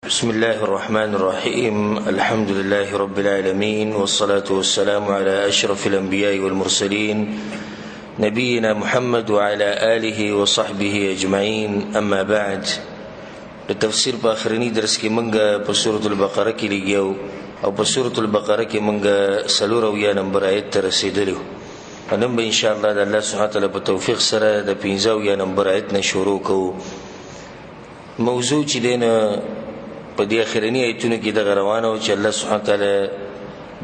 بسم الله الرحمن الرحيم. الحمد لله رب العالمين، والصلاة والسلام على أشرف الأنبياء والمرسلين نبينا محمد وعلى آله وصحبه أجمعين. أما بعد، التفسير بآخرني درس کی منگا بسورة البقرة کی لگیو او بسورة البقرة کی منگا سلور ویا نمبر آیت ترسیدلیو. انم با انشاءاللہ دا اللہ سبحانه وتعالی بتوفیق سره دا 15 ویا نمبر آیت نشورو کو. موضوع چی دینا په دې اخرنی ایتونو کې د غروانه او چې الله سبحانه وتعالی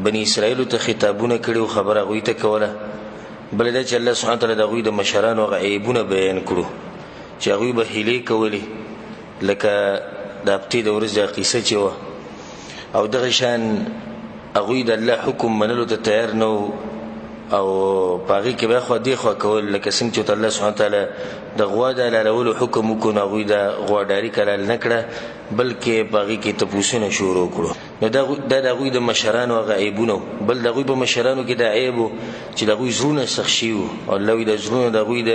بنی اسرائیل ته خطابونه کړي او خبره غوي ته کوله، بل دا چې الله سبحانه وتعالی د غوي د مشرانو غیبونه بیان کړو چې غوي به هلي کولې، لکه د ابتدی د ورځې قصه چې و او دغه شان غوي د الله حکم منلو ته تیار نو او باغی کې به خو دی خو کول، لکه څنګه چې الله سبحانه وتعالی د غوا د لالولو حکم وکړو غوي د غواډاری کول نه کړه، بلکې باغی کې تپوسونه شروع کړو. نو دا د غوي د مشرانو غیبونه، بل د غوي په مشرانو کې د عیب چې د غوي زړونه سخت شيو او الله د زړونو د غوي د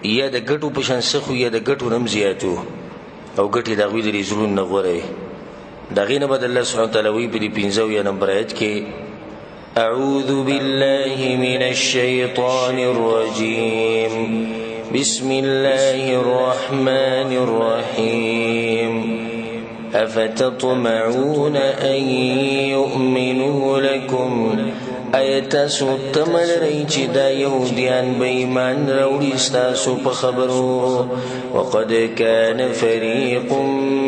یا د ګټو په شان سخو یا د ګټو نم زیاتو او ګټي د غوي د زړونو نه غوړي. دا غینه بد الله سبحانه وتعالی وی په 15 نمبر آیت کې أعوذ بالله من الشيطان الرجيم بسم الله الرحمن الرحيم أفتطمعون أن يؤمنوا لكم آیتاسو تمل رئی چی دا یهودیان بیمان روڑی استاسو پخبرو وقد كان فريق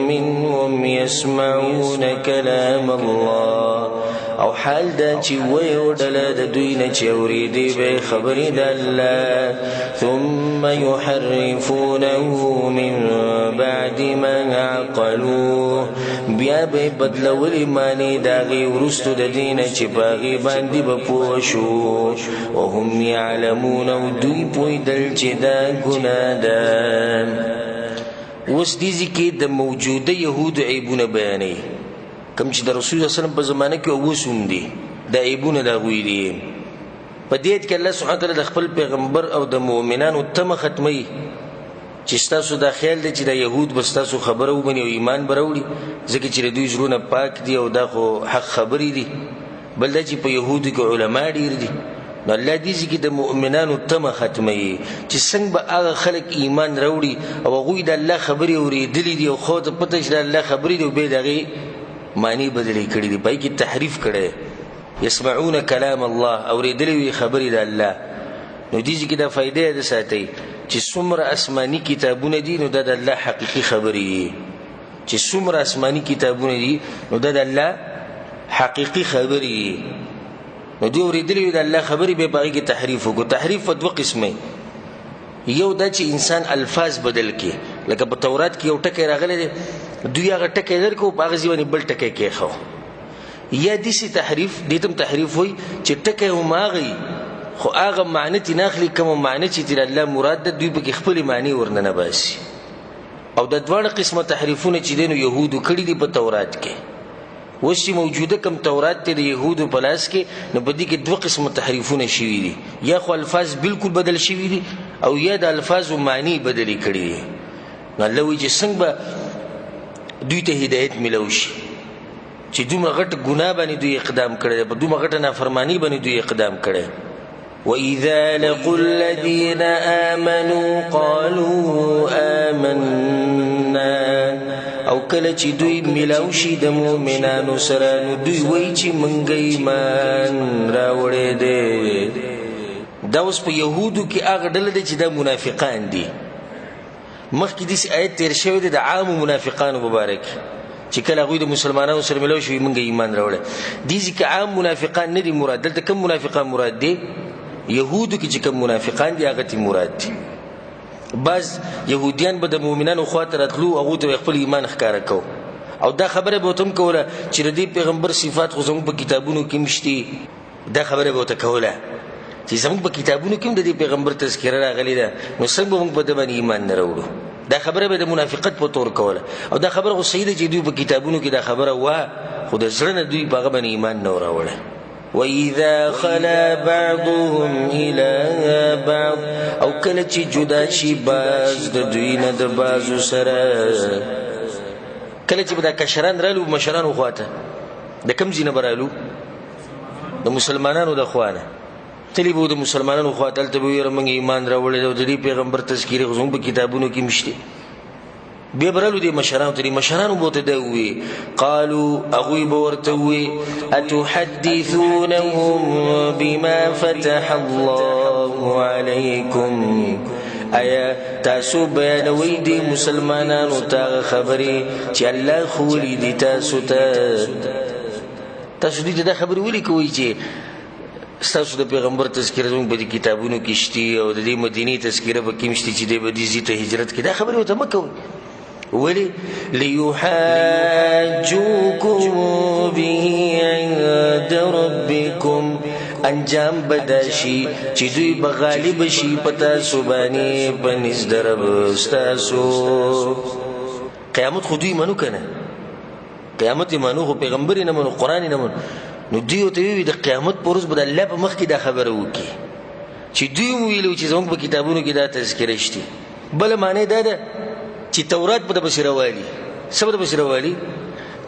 منهم يسمعون كلام الله او حال دا چی ویو ڈلا دا دوینا چی اوریدی بے خبری دا اللہ ثم يحرفونه من بعد ما عقلوه بیا بے بدلولی مانی داغی ورستو دا دینا چی باغی باندی بپوشو وهم يعلمون او دوی پوی دل چی دا گنادان. وس دیزی که دا موجوده یهود عیبون بیانی کم چې د رسول الله صلی الله علیه وسلم په زمانه کې اوسوم دي د عیبونه دا غوي دي په دې کې الله سبحانه وتعالی د خپل پیغمبر او د مؤمنانو تم ختمي چې تاسو د خیال دي چې د يهود بس تاسو خبره وبني او ایمان بروړي ځکه چې دوی زړونه پاک دي او دا خو حق خبري دي، بل دا چې په يهود کې علما ډیر دي. نو الله دې چې د مؤمنانو تم ختمي چې څنګه به هغه خلک ایمان راوړي او غوي د الله خبري اورېدلې دي او خو ته پته چې الله خبري دی به دغه معنی بدلی کړی دی، پای کې تحریف کړي. يسمعون كلام الله اوریدلی خبرې د الله. نو دې کې دا فائدې ده ساتي چې څومره آسماني کتابونه دي نو د الله حقيقي خبرې، چې څومره آسماني کتابونه دي نو د الله حقيقي خبرې. نو دې اوریدلی د الله خبرې به پای کې تحریف وکړو. تحریف په دوه قسمه، یو دا چې انسان الفاظ بدل کړي، لکه په تورات کې یو ټکی راغلی دی دوی هغه ټکی درکو په هغه ځای بل ټکی کېښو، یا داسې تحریف دې ته تحریف وایي چې ټکی هماغی خو هغه معنی ترې ناخلي کومه معنی چې ترې الله مراد ده دوی پکې خپلې معنی ورننه باسي. او د دواړه قسمه تحریفونه چې دی نو یهودو کړي دي په تورات کې. اوس چې موجوده کم تورات دی د یهودو په لاس کې نو په دې کې دوه قسمه تحریفونه شوي دي، یا خو الفاظ بالکل بدل شوي دي او یا د الفاظو معنی بدلې کړي دي. نو الله وایي چې څنګه به دوی ته هدایت ملو شي چې دومره غټ ګناه باندې دوی اقدام کړی، په دومره غټه نافرمانی باندې دوی اقدام کړی. وَإِذَا لَقُوا الَّذِينَ آمَنُوا قَالُوا آمَنَّا او کله چې دوی ملاو شي د مؤمنانو سره نو دوی وایي چې موږ ایمان راوړی دی. دا اوس په یهودو کې هغه ډله ده چې دا منافقان دي. مخکې داسې آیت تیر شوی دی د عامو منافقانو مبارک چې کله هغوی د مسلمانانو سره ملاو شوي موږ ایمان راوړی. دې ځکه عام منافقان نه دي مراد، دلته کوم منافقان مراد دي؟ یهودو کې چې کوم منافقان دي هغه تی مراد دي. بعض یهودیان به د مؤمنانو خواته راتلو هغوی ته خپل ایمان ښکاره کو او دا خبره به ورته هم کوله چې د دې پیغمبر صفات خو زموږ په کتابونو کې مشتي. دا خبره به ورته کوله چې زموږ په کتابونو کې هم د دې پیغمبر تذکره راغلې ده، نو څنګه به موږ په ده باندې ایمان نه راوړو؟ دا خبره به د منافقت په طور کوله. او دا خبره خو صحیح ده چې دوی په کتابونو کې دا خبره وه، خو د زړه نه دوی په هغه باندې ایمان نه راوړی. وَإِذَا خَلَا بَعْضُهُمْ إِلَىٰ بَعْضٍ او کله چې جدا شي باز د دوی نه د بازو سره کله چې به دا کشران رالو مشرانو خواته د کوم ځای نه به رالو د مسلمانانو د خوا نه تللی به د مسلمانانو خواته هلته به ویره موږ ایمان راوړی دی او د دې پیغمبر تذکیرې خو زموږ په کتابونو کې مشته بیا به رالو دې مشرانو ته مشرانو به ورته دا ووایي قالو هغوی به ورته ووایي اتحدثونهم بما فتح الله علیکم آیا تاسو بیانوي دي مسلمانانو ته خبرې چې الله خولي دي تاسو ته تاسو دې دا خبرې ولي کوئ چې ستاسو د پیغمبر تذکره زموږ په کتابونو کې شته او د دې مدینې تذکره په کې شته چې دې به دې ته هجرت کې دا خبرې ورته مه کوئ ولي ليحاجوكم به عند ربكم انجام بداشي چې دوی بغالب شي پتا سبانه بنز درب استاسو قیامت خو دوی منو کنه قیامت منو خو پیغمبر نه منو قران نه منو نو دوی ته وی د قیامت پرز بد الله په مخ کې دا خبره وکي چې دوی ویلو چې زموږ په کتابونو کې دا تذکرې شته بل معنی دا ده چې تورات په بشروالي سبب بشروالي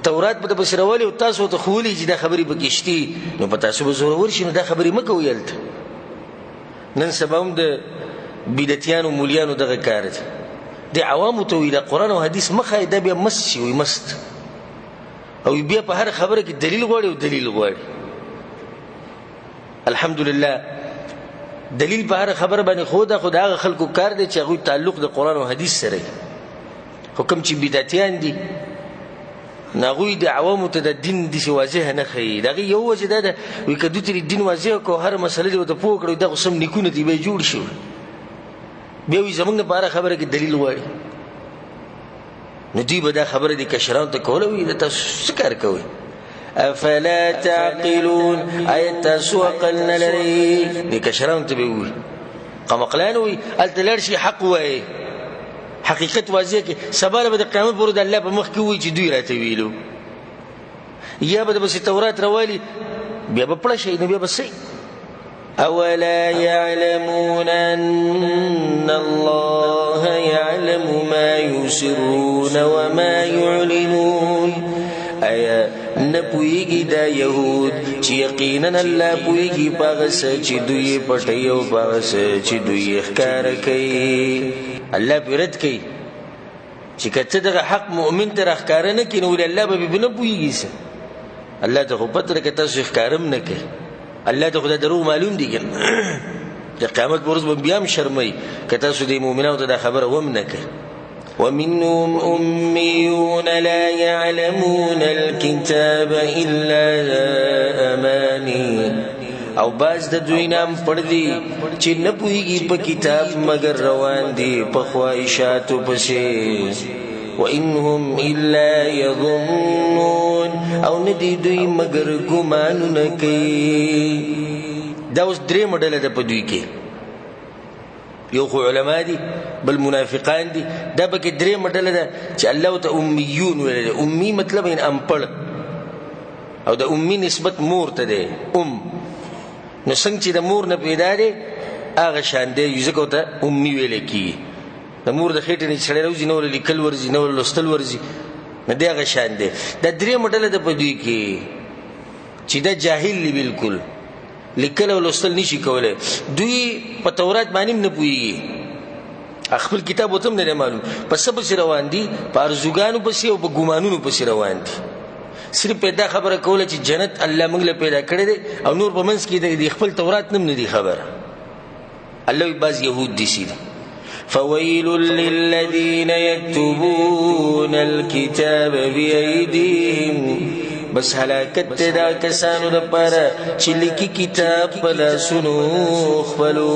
تورات په بشروالي او تاسو ته خولي چې دا خبرې بکشتي نو په تاسو به زور ورشي نو دا خبرې مکه ویلته نن سبا هم د بدعتيانو مولیانو دغه کار دی د عوامو ته ویل قرآن او حدیث مخه دا بیا مست شي وي مست او بیا په هر خبره کې دلیل غواړي او دلیل غواړي الحمدلله دلیل په هر خبره باندې خدا هغه خلکو کار دی چې هغه تعلق د قرآن او حدیث سره حکم چې بدعتيان دي ناغوی د عوامو ته د دین د واضح نه خي دغه یو وجه ده وي کدو تر دین واضح کو هر مسله د پوه کړو د قسم نیکونه دی به جوړ شي بیا وي زمونږ لپاره خبره کې دلیل وایي نو دی به دا خبره د کشران ته کوله وي د تاسو کار کوي افلا تعقلون ايت سوقلنا لري د کشران ته وي قمقلان وي التلر شي حق وایي حقیقت واضح کې سباله به د قیامت پر د الله په مخ کې وي چې دوی راته ویلو یا به د تورات راوالي بیا به پړه شي نو بیا به سي اولا يعلمون ان الله يعلم ما يسرون وما يعلنون ایا نپویږي دا يهود چې یقینا الله پویږي پاغه چې دوی پټي او پاغه چې دوی ښکار کوي الله پیرت کوي چې کته دغه حق مؤمن ته راخکار نه کینو ول الله به نه پویږي سه الله ته خو پتر کې تاسو ښکارم نه کوي الله ته خدای درو معلوم دي ګن د قیامت ورځ به بیا هم شرمای کته سو دي مؤمنانو ته دا خبره وم نه کوي ومنهم أميون لا يعلمون الكتاب إلا أماني او باز د دوی نام پړ دي چې نه پوهیږي په کتاب مگر روان دي په خواهشاتو پسې وانهم الا يظنون او ندي دوی مگر ګمانونه کوي دا اوس درې مډل ده په دوی کې یو خو علما دي بل منافقان دي دا به کې درې مډل ده چې الله ته امیون ویل امي مطلب ان امپړ او د امي نسبت مور ته ده نو څنګه چې د مور نه پیدا دي هغه شان دی یوزکو ته امي ویل کی د مور د خېټې نه چړې راوځي نو لیکل ورځي نو لوستل ورځي نه دی هغه شان دی د درې مډل د پدوي کې چې د جاهل لی بالکل لیکل او لوستل نشي کولای دوی په تورات باندې نه پوي خپل کتاب وتم نه معلوم پس په روان دي په ارزوګانو پسې او په ګمانونو پسې روان دي صرف پیدا خبره کوله چې جنت الله موږ له پیدا کړی دی او نور په منځ کې د خپل تورات نم نه دی خبره الله باز يهود دي سي فويل للذين يكتبون الكتاب بأيديهم بس هلاکت دا کسانو لپاره چې لیکي کتاب په لاسونو خپلو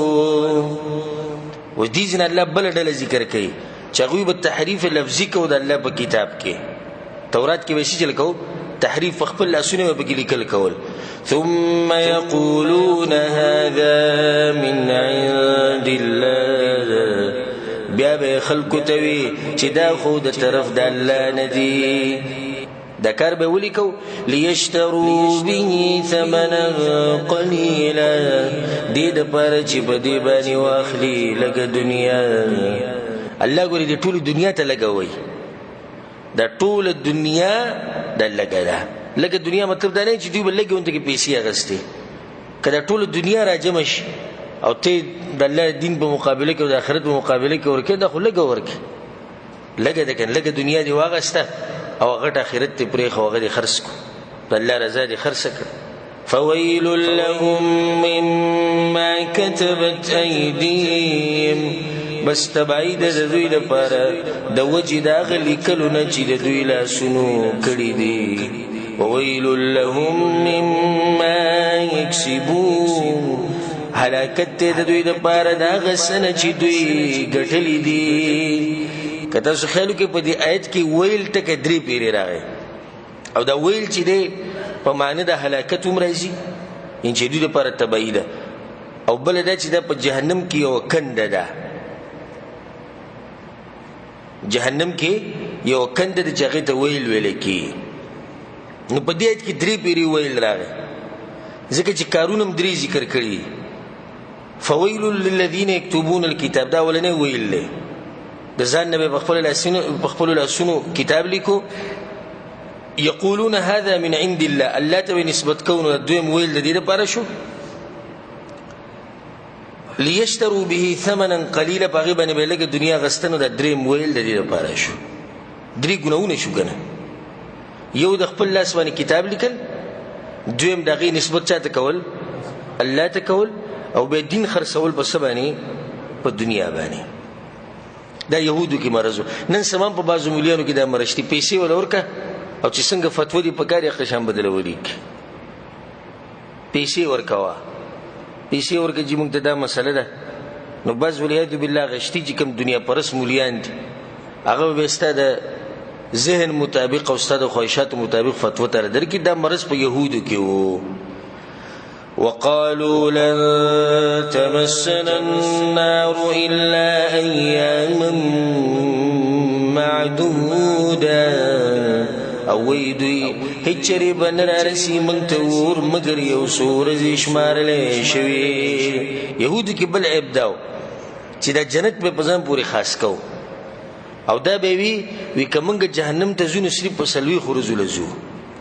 و دې ځین الله بل ډله ذکر کوي چې هغوی به تحریف لفظي کو د الله په کتاب کې تورات کې به شي چل کو تحریف خپل لاسونه به لیکل کول ثم يقولون هذا من عند الله بیا به خلق توي چې دا خو د طرف د الله ندي دا کار به ولیکو ليشتروا به ثمنا قليلا دې د پر چې په دې باندې واخلي لګ دنیا الله ګوري دې ټول دنیا ته لګوي دا ټول دنیا دا لګه ده. لګه دنیا مطلب دا نه چې دوی به لګې اونته کې پیسې اخیستې. که دا ټول دنیا را جمع شي او ته د الله دین په مقابله کې او د آخرت په مقابله کې ورکې، دا خو لګه ورکې، لګه ده کنه. لګه دنیا دې واغسته او غټ آخرت ته پرېښه او هغه دې خرڅ کړو، د الله رضا دې خرڅه کړه. فویل لهم مما كتبت ایدیهم، بس تبعید د دوی لپاره د وجې د هغه لیکلو نه چې د دوی لاسونو کړي دي. وویل لهم مما یکسبون، هلاکت دی د دوی لپاره د هغه څه نه چې دوی ګټلي دي. که تاسو خیال وکړئ په دې آیت کې ویل ټکی 3 پیرې راغی، او دا ویل چې دی په معنی د هلاکت هم راځي، یعنې چې دوی لپاره تبعی ده، او بله دا چې دا په جهنم کې یوه کنده ده. جهنم کې یوه کنده ده چې هغې ته ویل ویلی کېږي. نو په دې آیت کې 3 پیرې ویل راغی، ځکه چې کارونه هم 3 ذکر کړي. فویل للذین یکتبون الکتاب، دا اولنی ویل دی، د ځان نه به په خپلو لاسونو کتاب لیکو. یقولون هذا من عند الله، الله ته به نسبت کوو. نو دویم ویل د دې دپاره شو لیشتروا به ثمنا قلیلا، په هغې باندې به لږه دنیا غستنو. دا دریم ویل د دې دپاره شو. 3 ګناهونه شو که نه، یو د خپل لاس باندې کتاب لیکل، دویم د هغې نسبت چا ته کول؟ الله ته کول، او بیا دین خرڅول په څه باندې؟ په دنیا باندې. دا یهودو کې مرض و. نن سبا په بعضو مولیانو کې دا مرض دي، پیسې وله ورکه او چې څنګه فتوه دي په کار یې هغه شان بدلولی کړي. پیسې ورکوه، پیسې ورکه چې موږ ته دا مسله ده. نو بعض والعیاذ بالله غشتي چې کوم دنیا پرست مولیان دي، هغه به ستا د ذهن مطابق او ستا د خواهشاتو مطابق فتوه تر درکړي. دا مرض په یهودو کې و. وقالوا لن تمسنا النار إلا أياما معدودا، او وی دوی هیڅ چرې به نه رارسي موږ ته اور مګر یو څو ورځې شمارلی شوي. یهودو کې بل عیب دا و چې دا جنت به په ځان پورې خاص کوو، او دا به وي که موږ جهنم ته ځو نو صرف په 40 ورځو له ځو،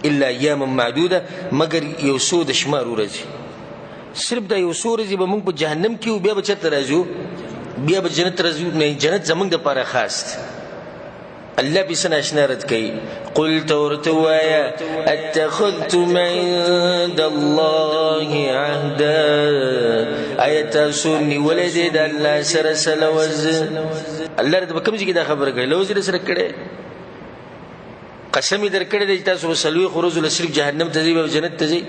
الا ایاما معدوده، مګر یو څو د شمار ورځې. صرف دا یو څو ورځې به موږ په جهنم کې وو، بیا به چېرته راځو؟ بیا به جنت ته راځو. نه، جنت زموږ دپاره خاص دی. الله بي سنة اشنارت كي قل تورتوايا اتخذتم عند الله عهدا، آية سني ولدي دا الله سرسل وز. الله رد بكم جي كده خبر كي لوزي لسرك كده قسمي در كده دي تاسو بسلوي خروز لسرك جهنم تزي وجنت تزي.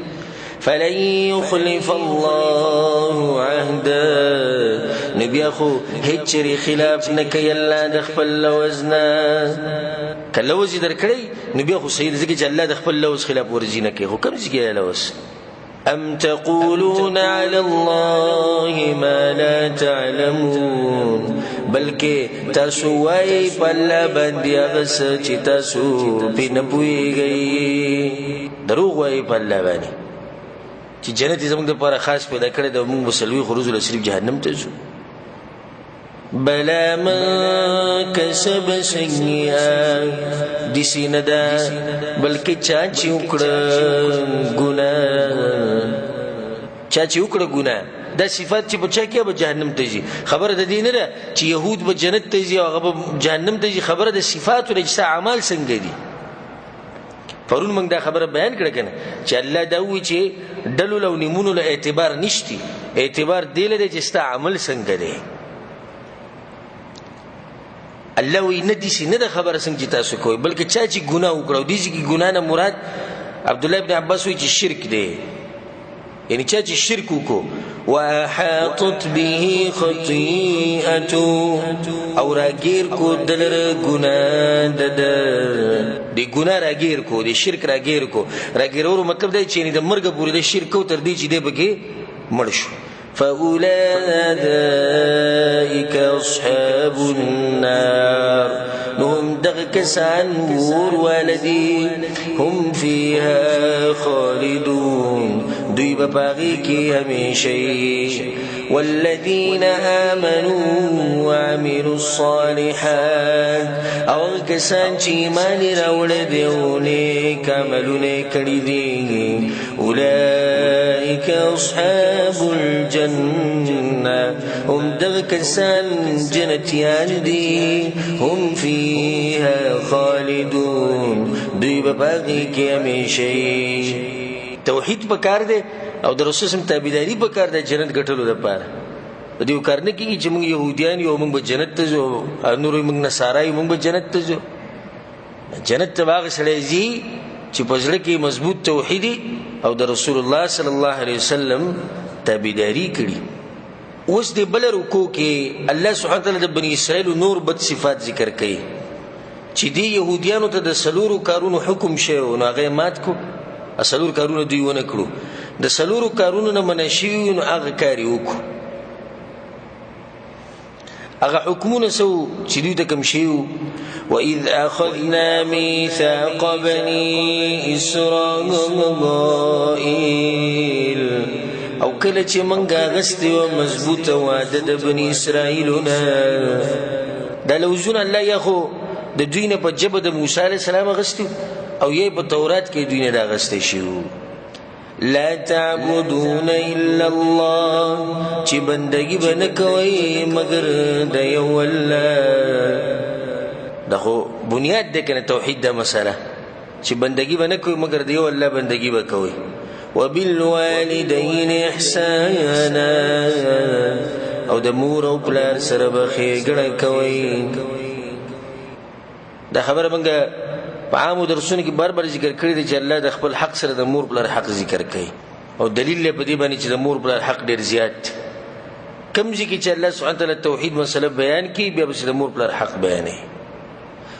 فلن يخلف الله عهدا، نبي اخو هچري خلاف نکي الله دخل لوزنا. کلوزي در کړی نبي اخو سید زکه چې الله دخل لوز خلاف ورزي نکي. خو کوم ځای لوز؟ ام تقولون على الله ما لا تعلمون، بلکې تاسو وایي په الله باندې هغه څه چې تاسو پرې نه پوهېږئ. دروغ وایي په الله باندې چې جنت یې زموږ دپاره خاص پیدا کړی دی، موږ به 40 ورځو له صرف جهنم ته ځو. بلا من کسب سیئا، داسې نه ده بلکې چا چې وکړه ګناه، چا چې وکړه ګناه، دا صفات چې په چا کې به جهنم ته ځي. خبره د دې نه ده چې یهود به جنت ته ځي او هغه به جهنم ته ځي، خبره د صفاتو نه چې اعمال څنګه دي. پرون موږ دا خبره بیان کړه کنه چې الله دا وایي چې ډلو له نیمونو له اعتبار نشتی، اعتبار دی له چې ستا عمل څنګه دی. الله وایي نه داسې نه ده خبره څنګه چې تاسو کوئ، بلکې چا چې ګناه وکړه. دې کې ګناه نه مراد عبدالله ابن عباس وایي چې شرک دی، یعنی چا چې شرک وکړو. وَأَحَاطَتْ بِهِ خَطِيئَتُهُ، او راګیر کو دلر ګناه د ګناه راګیر کو، د شرک راګیر کو. راګیرولو مطلب دی چې د مرګ پورې د شرک کو تر دې چې دی پکې مړ شو. فَأُولَئِكَ أَصْحَابُ النَّارِ، نهم دغ کسان اور والدی، هم فیها خالدون، دوی بپاغی کی ہمیشہی. والذین آمنوا وعملوا الصالحات، او کسان چې ایمان راوړی دی او نیک عملونه کړي دي اولئک اصحاب الجنه هم دغه کسان جنتیان دي هم فيها خالدون دوی به باقی کې همیشه توحید پکار دی او د رسول سم تابعداري پکار دی جنت ګټلو لپاره دیو کار نه کیږي چې موږ يهوديان یو موږ به جنت ته ځو نور موږ نصارای موږ به جنت ته ځو جنت ته باغ سړی ځي چې په ځړ کې مضبوط توحیدی او د رسول الله صلی الله علیه وسلم تابعداري کړي اوس د بل رکوع کې الله سبحانه وتعالی د بنی اسرائیل نور بد صفات ذکر کړي چې دی يهوديانو ته د سلورو کارونو حکم شوی نو هغه مات کو سلور کارونه دوی ونه کړو د سلورو کارونو نه منشي نو هغه کاری وکړو هغه حکمونه سو چې دوی ته کوم شیو وَإِذْ أَخَذْنَا مِيثَاقَ بَنِي إِسْرَائِيلَ او کله چې منګه غستې و مضبوطه وعده د بني اسرائیلونه دا لوزونه الله یخو د دوی نه په جبه د موسی علیه السلام غستې او یې په تورات کې دوی نه دا غستې شو لا تعبدون الا الله چې بندگی به نه کوئ مگر د یو الله دغه بنیاد د کنه توحید د مسله چې بندگی به نه کوئ مگر د یو الله بندگی به کوئ وبالوالدین احسانا او د مور او پلار سره به ښېګڼه کوئ دا خبره منګه په عامو درسونو کې بار ذکر کړی دی چې الله د خپل حق سره د مور پلار حق ذکر کوي او دلیل یې په دې باندې چې د مور پلار حق ډیر زیات کوم ځکه چې الله سبحانه وتعالی توحید مسله بیان کوي بیا به د مور پلار حق بیانوي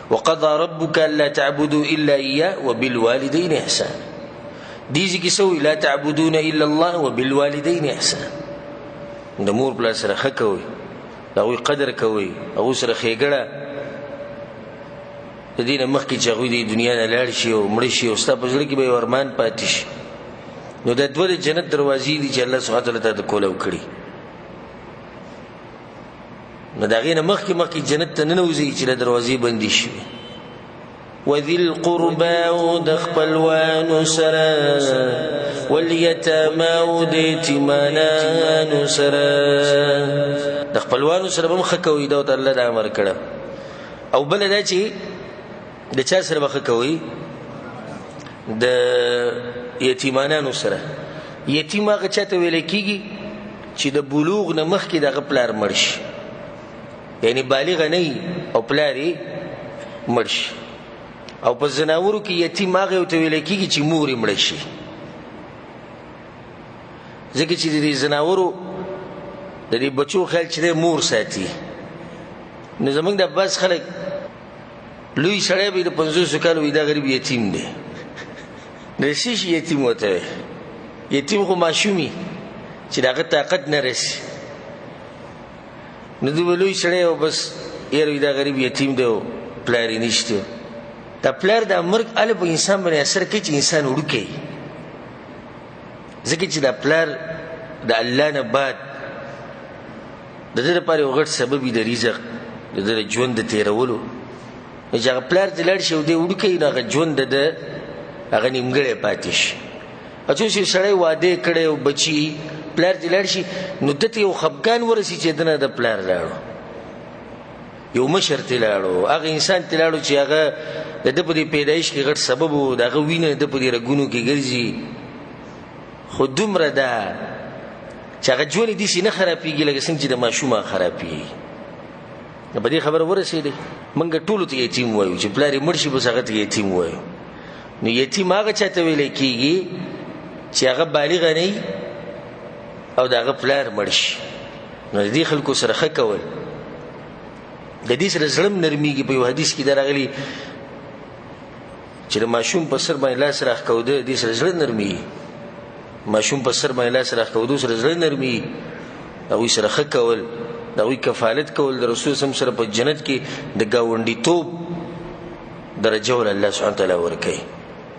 وقضى ربك الا تعبدوا الا اياه وبالوالدين احسانا دې ځکه سوې لا تعبدون الا الله وبالوالدين احسانا د مور پلار سره حق کوي هغوی قدر کوي هغوی سره ښېګڼه د دې نه مخکې چې هغوی د دنیا نه لاړ شي او مړه شي او ستا په زړه کې به یو ارمان پاتې شي نو دا دوه د جنت دروازې دي چې الله سبحانه وتعالی ته د کولو کړي نو د هغې نه مخکې جنت ته ننوځي چې د دروازې بندې شي وذي القربى او د خپلوانو سره والیتاما او د یتیمانانو سره د خپلوانو سره به هم ښه کوئ دا ورته الله د امر کړه او بله دا چې د چا سره به ښه کوئ د یتیمانانو سره یتیم هغه چا ته ویلی کېږي چې د بلوغ نه مخکې د هغه پلار مړ شي یعنی بالغه نه او پلار یې مړ شي او په زناورو کې یتیم هغه ته ویلی کېږي چې مور یې مړه شي ځکه چې د دې زناورو د دې بچو خیال چې دی مور ساتي نو زموږ د بس خلک لوی سړی به د 50 کالو وي دا غریب یتیم دی د څه شي یتیم ورته یتیم خو ماشومي چې د هغه طاقت نه رسي نو دوی به لوی سړی او بس یاره دا غریب یتیم دی او پلار یې نشته دا پلار د مرګ هله په انسان باندې اثر کوي چې انسان وړوکی ځکه چې دا پلار د الله نه بعد د دې لپاره یو غټ سبب وي د رزق د دې ژوند د تېرولو چې هغه پلار ته لاړ شي او دی وړوکی نو هغه ژوند د هغه نیمګړی پاتې شي او چې سړی واده کړی او بچي پلار ته لاړ شي نو دته یو خفګان ورسي چې دنه د پلار لاړو یو مشر ته لاړو هغه انسان ته لاړو چې هغه د دې په پیدایش کې غټ سبب وو دغه وینه د په رګونو کې ګرځي خو دومره ده چې هغه ژوند دې سي نه خرابېږي لکه څنګه چې د ماشومه خرابېږي نو په دې خبره ورسېدې موږ ټولو ته یتیم وایو چې پلار یې مړ شي بس هغه ته یتیم وایو نو یتیم هغه چاته ویلی کېږي چې هغه بالغه نه وي او د هغه پلار مړ شي نو د دې خلکو سره ښه کول د دې سره زړه م نرمېږي په یو حدیث کې دا راغلي چې د ماشوم په سر باندې لاس راښکوده دې سره زړه نرمېږي ماشوم په سر باندې لاس راښکودو سره زړه نرمېږي د هغوی سره ښه کول د هغوی کفالت کول د رسول صلی سره په جنت کې د ګاونډیتوب درجه ول الله سبحانه وتعالی ورکوي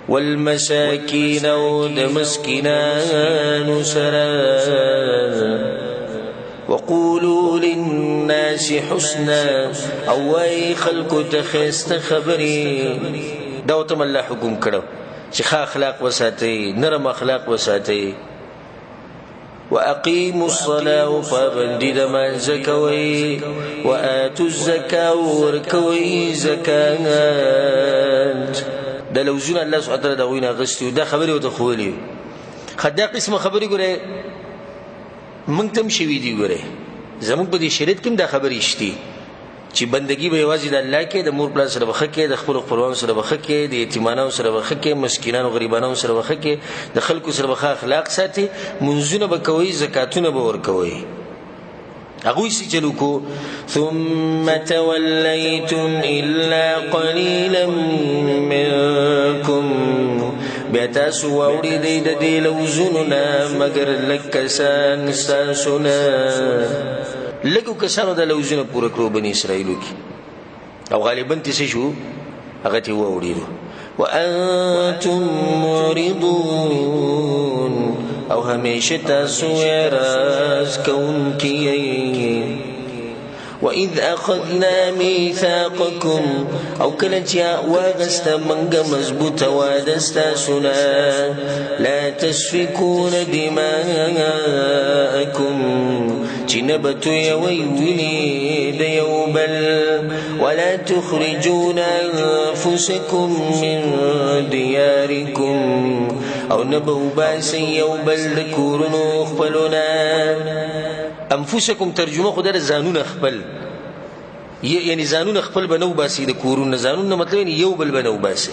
والمساکین او د مسکینانو سره وقولوا للناس حسنا او وای خلقو ته خسته خبري دا ته الله حکم کړو چې ښه اخلاق وساتئ نرم اخلاق وساتئ واقيموا الصلاه وفابندي د مانځه کوئ واتوا الزکاه ورکوئ زکات د لوزونه الله سبحانه وتعالی دا وینا غستو دا خبرې وته خولي خدا قسمه خبرې ګوره مونږ تم شوي دي ګوره زموږ په دې شریعت کې دا خبرې شتي چې بندگی به یوازې د الله کې د مور پلار سره بخښه کې د خپل خپلوانو سره بخښه کې د یتیمانو سره بخښه کې مسکینانو غریبانو سره بخښه کې د خلکو سره بخښه اخلاق ساتي منځونه به کوي زکاتونه به ورکوي هغوی چې چلو کو ثم تولیتم الا قلیلا منکم بیا تاسو واورېدئ د دې لوزونو نه مګر لږ کسان ستاسو نه لږو کسانو د لوزونه پوره کړو بني اسرائیلو کې او غالبا څه شو هغه ته واورېدو وانتم معرضون او همیشه تاسو اعراض کوونکي وإذ أخذنا ميثاقكم أو كلتيا واغست منغ مزبوط وادستاسنا لا تسفكون دماءكم جنبت يويوني ديوبل ولا تخرجون أنفسكم من دياركم أو نبو باسي يوبل ذكورن أخبلنا انفسکم ترجمه خدای زانون خپل یعنی زانون خپل بنو باسی د کورون زانون مطلب یو بل بنو باسی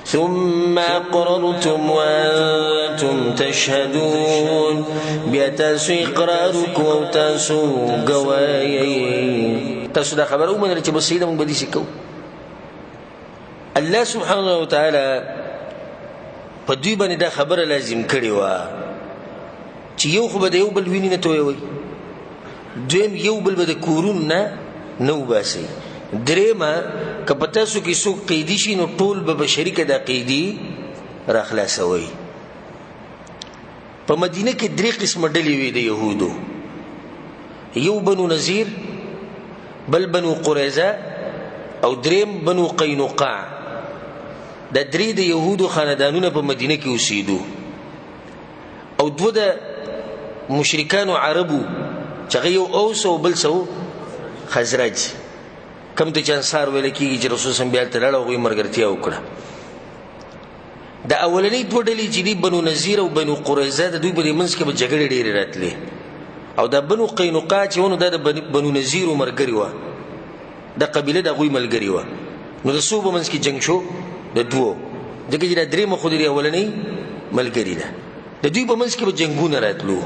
ثم اقررتم وانتم تشهدون بیا تاسو اقرارکم او تاسو گواهی تاسو دا خبر ومنل چې بسیده مونږ بدی سکو الله سبحانه وتعالى په دوی باندې دا خبره لازم کړی و چې یو خو به یو بل ویني نه توي دویم یو بل به د کورون نه نو باسي درېما که په تاسو کې څوک قیدي شي نو ټول به شریکه د قیدي را خلاصوي په مدینه کې درې قسمه ډلې وې د یهودو یو بنو نذیر بل بنو قریظه او دریم بنو قینقاع دا درې د یهودو خاندانونه په مدینه کې اوسېدو او دوه د مشرکانو عربو چې یو اوس او بل سو خزرج کم ته چانسار ویل کېږي چې رسول سم بیا تلل او مرګرتیا وکړه د اولنۍ دوه ډلې چې دي بنو نذیر او بنو قریظه د دوی په منځ کې به جګړې ډېرې راتلې او د بنو قینقاع چې ونه د بنو نذیر مرګري و د قبيله د غوي ملګری و نو د سو په منځ کې جنگ شو د دوه دغه چې د درې مخ د اولنۍ ملګری ده د دوی په منځ کې به جنگونه راتلو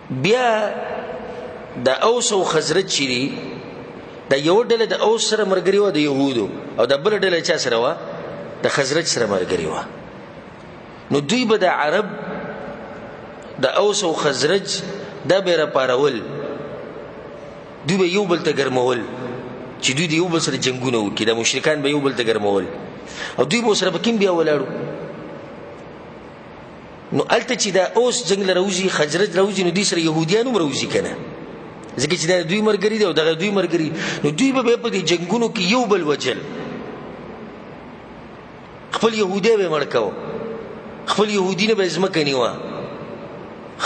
بیا د اوس او خزرج چيري د یو ډله د اوس سره مرګري و د يهودو او د بل ډله چا سره و د خزرج سره مرګري و نو دوی به د عرب د اوس او خزرج د بیره پارول دوی به یو بل ته ګرمول چې دوی د یو بل سره جنگونه وکړي د مشرکان به یو بل ته ګرمول او دوی به سره پکې بیا ولاړو نو الته چې دا اوس جنگ لروزي خزرج لروزي نو دي سره يهوديانو مروزي کنه ځکه چې دا دوی مرګري دي او دغه دوی مرګري نو دوی به په دې جنگونو کې یو بل وجل خپل يهودي به مړکاو خپل يهودينه به ځمکه نیوا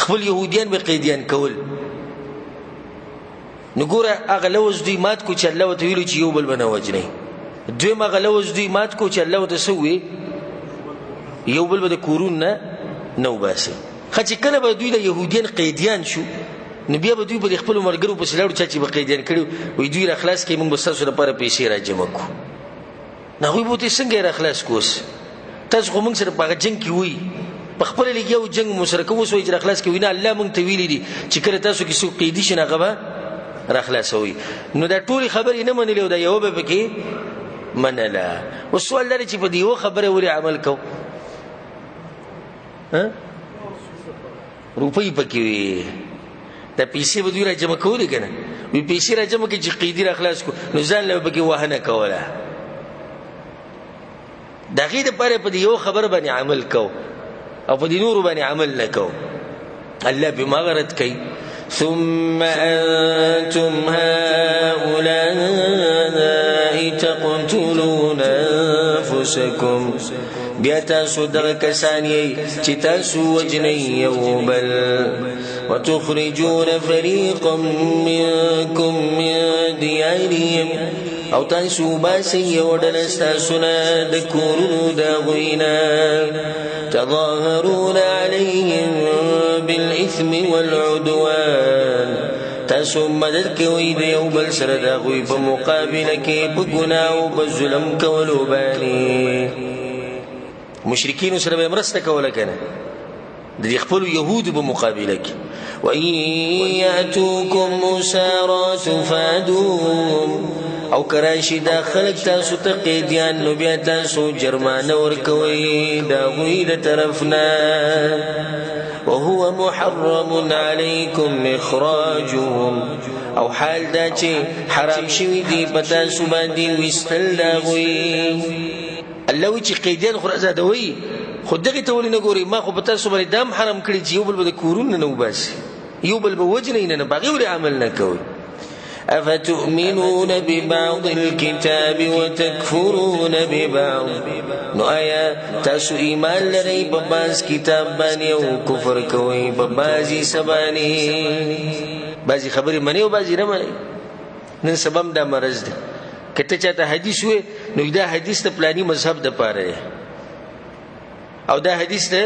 خپل يهوديان به قیدیان کول نو ګوره هغه لوز دوی مات کو چې الله وته ویلو چې یو بل بنه وجني دوی هغه لوز دوی مات کو چې الله وته سوې یو بل به کورون نه نو باسي خچ کله به دوی د يهوديان قیدیان شو نو بیا به دوی په خپل مرګرو په سلاړو چې به قیدیان کړي وي دوی را خلاص کې موږ بس تاسو لپاره پیسې راجمع کو نه وي بوته څنګه را خلاص کوس تاسو کوم سره په جنگ کې وي په خپل لګیو جنگ مشرکو وسوي چې را خلاص کې وینا الله موږ ته ویلي دي چې کله تاسو کې څوک قیدی شنه غبا را خلاصوي نو دا ټول خبرې نه منلې او دا یو به پکې منله وسوال لري چې په دې یو خبره ولې عمل کو ها روپۍ پکې وي دا پیسې به دوی را جمع کولې کنه وی پیسې را جمع کې چې قیدی را خلاص کو نو ځان له پکې وهنه کوله دا غي د پاره په دې یو خبره باندې عمل کو او په دې نور باندې عمل نه کو الله بمغرد كي ثم أنتم هؤلاء تقتلون أنفسكم بیا تاسو دغه کسان یې چې تاسو وجنئ یو بل وتخرجون فريقا منكم من ديارهم او تاسو باسئ یو ډله ستاسو نه د کورونو د هغوی نه تظاهرون عليهم بالإثم والعدوان تاسو مدد کوئ د یو بل سره د هغوی په مقابله کې په ګناه او په ظلم کولو باندې مشرکین سره به مرسته کوله کنه د خپل يهود په مقابله کې وَإِن يَأْتُوكُمْ أُسَارَىٰ تُفَادُوهُمْ او کراشي دا خلق تاسو ته قیدیان نو بیا تاسو جرمانه ورکوي دا غوی د طرفنا وهو محرم عليكم اخراجهم او حال دا چې حرام شوی دی پتا سو باندې وستل دا غوی الله وی چې قیدیان خو آزادوي خو دغه ته ولې نه ګوري ما خو پتا سو باندې دام حرام کړی چې یو بل به کورونه نه وباسي یو بل به وجنه نه باغي ور عمل نه کوي أفتؤمنون ببعض الكتاب وتكفرون ببعض نو آیا تاسو ایمان لرئ په بعض کتاب باندې او کفر کوئ په بعضی سبانی بعضی خبرې منئ او بعضی نه منئ نن سبب دا مرض دی کته چاته حدیث وې نو دا حدیث ته پلانی مذهب د پاره او دا حدیث ته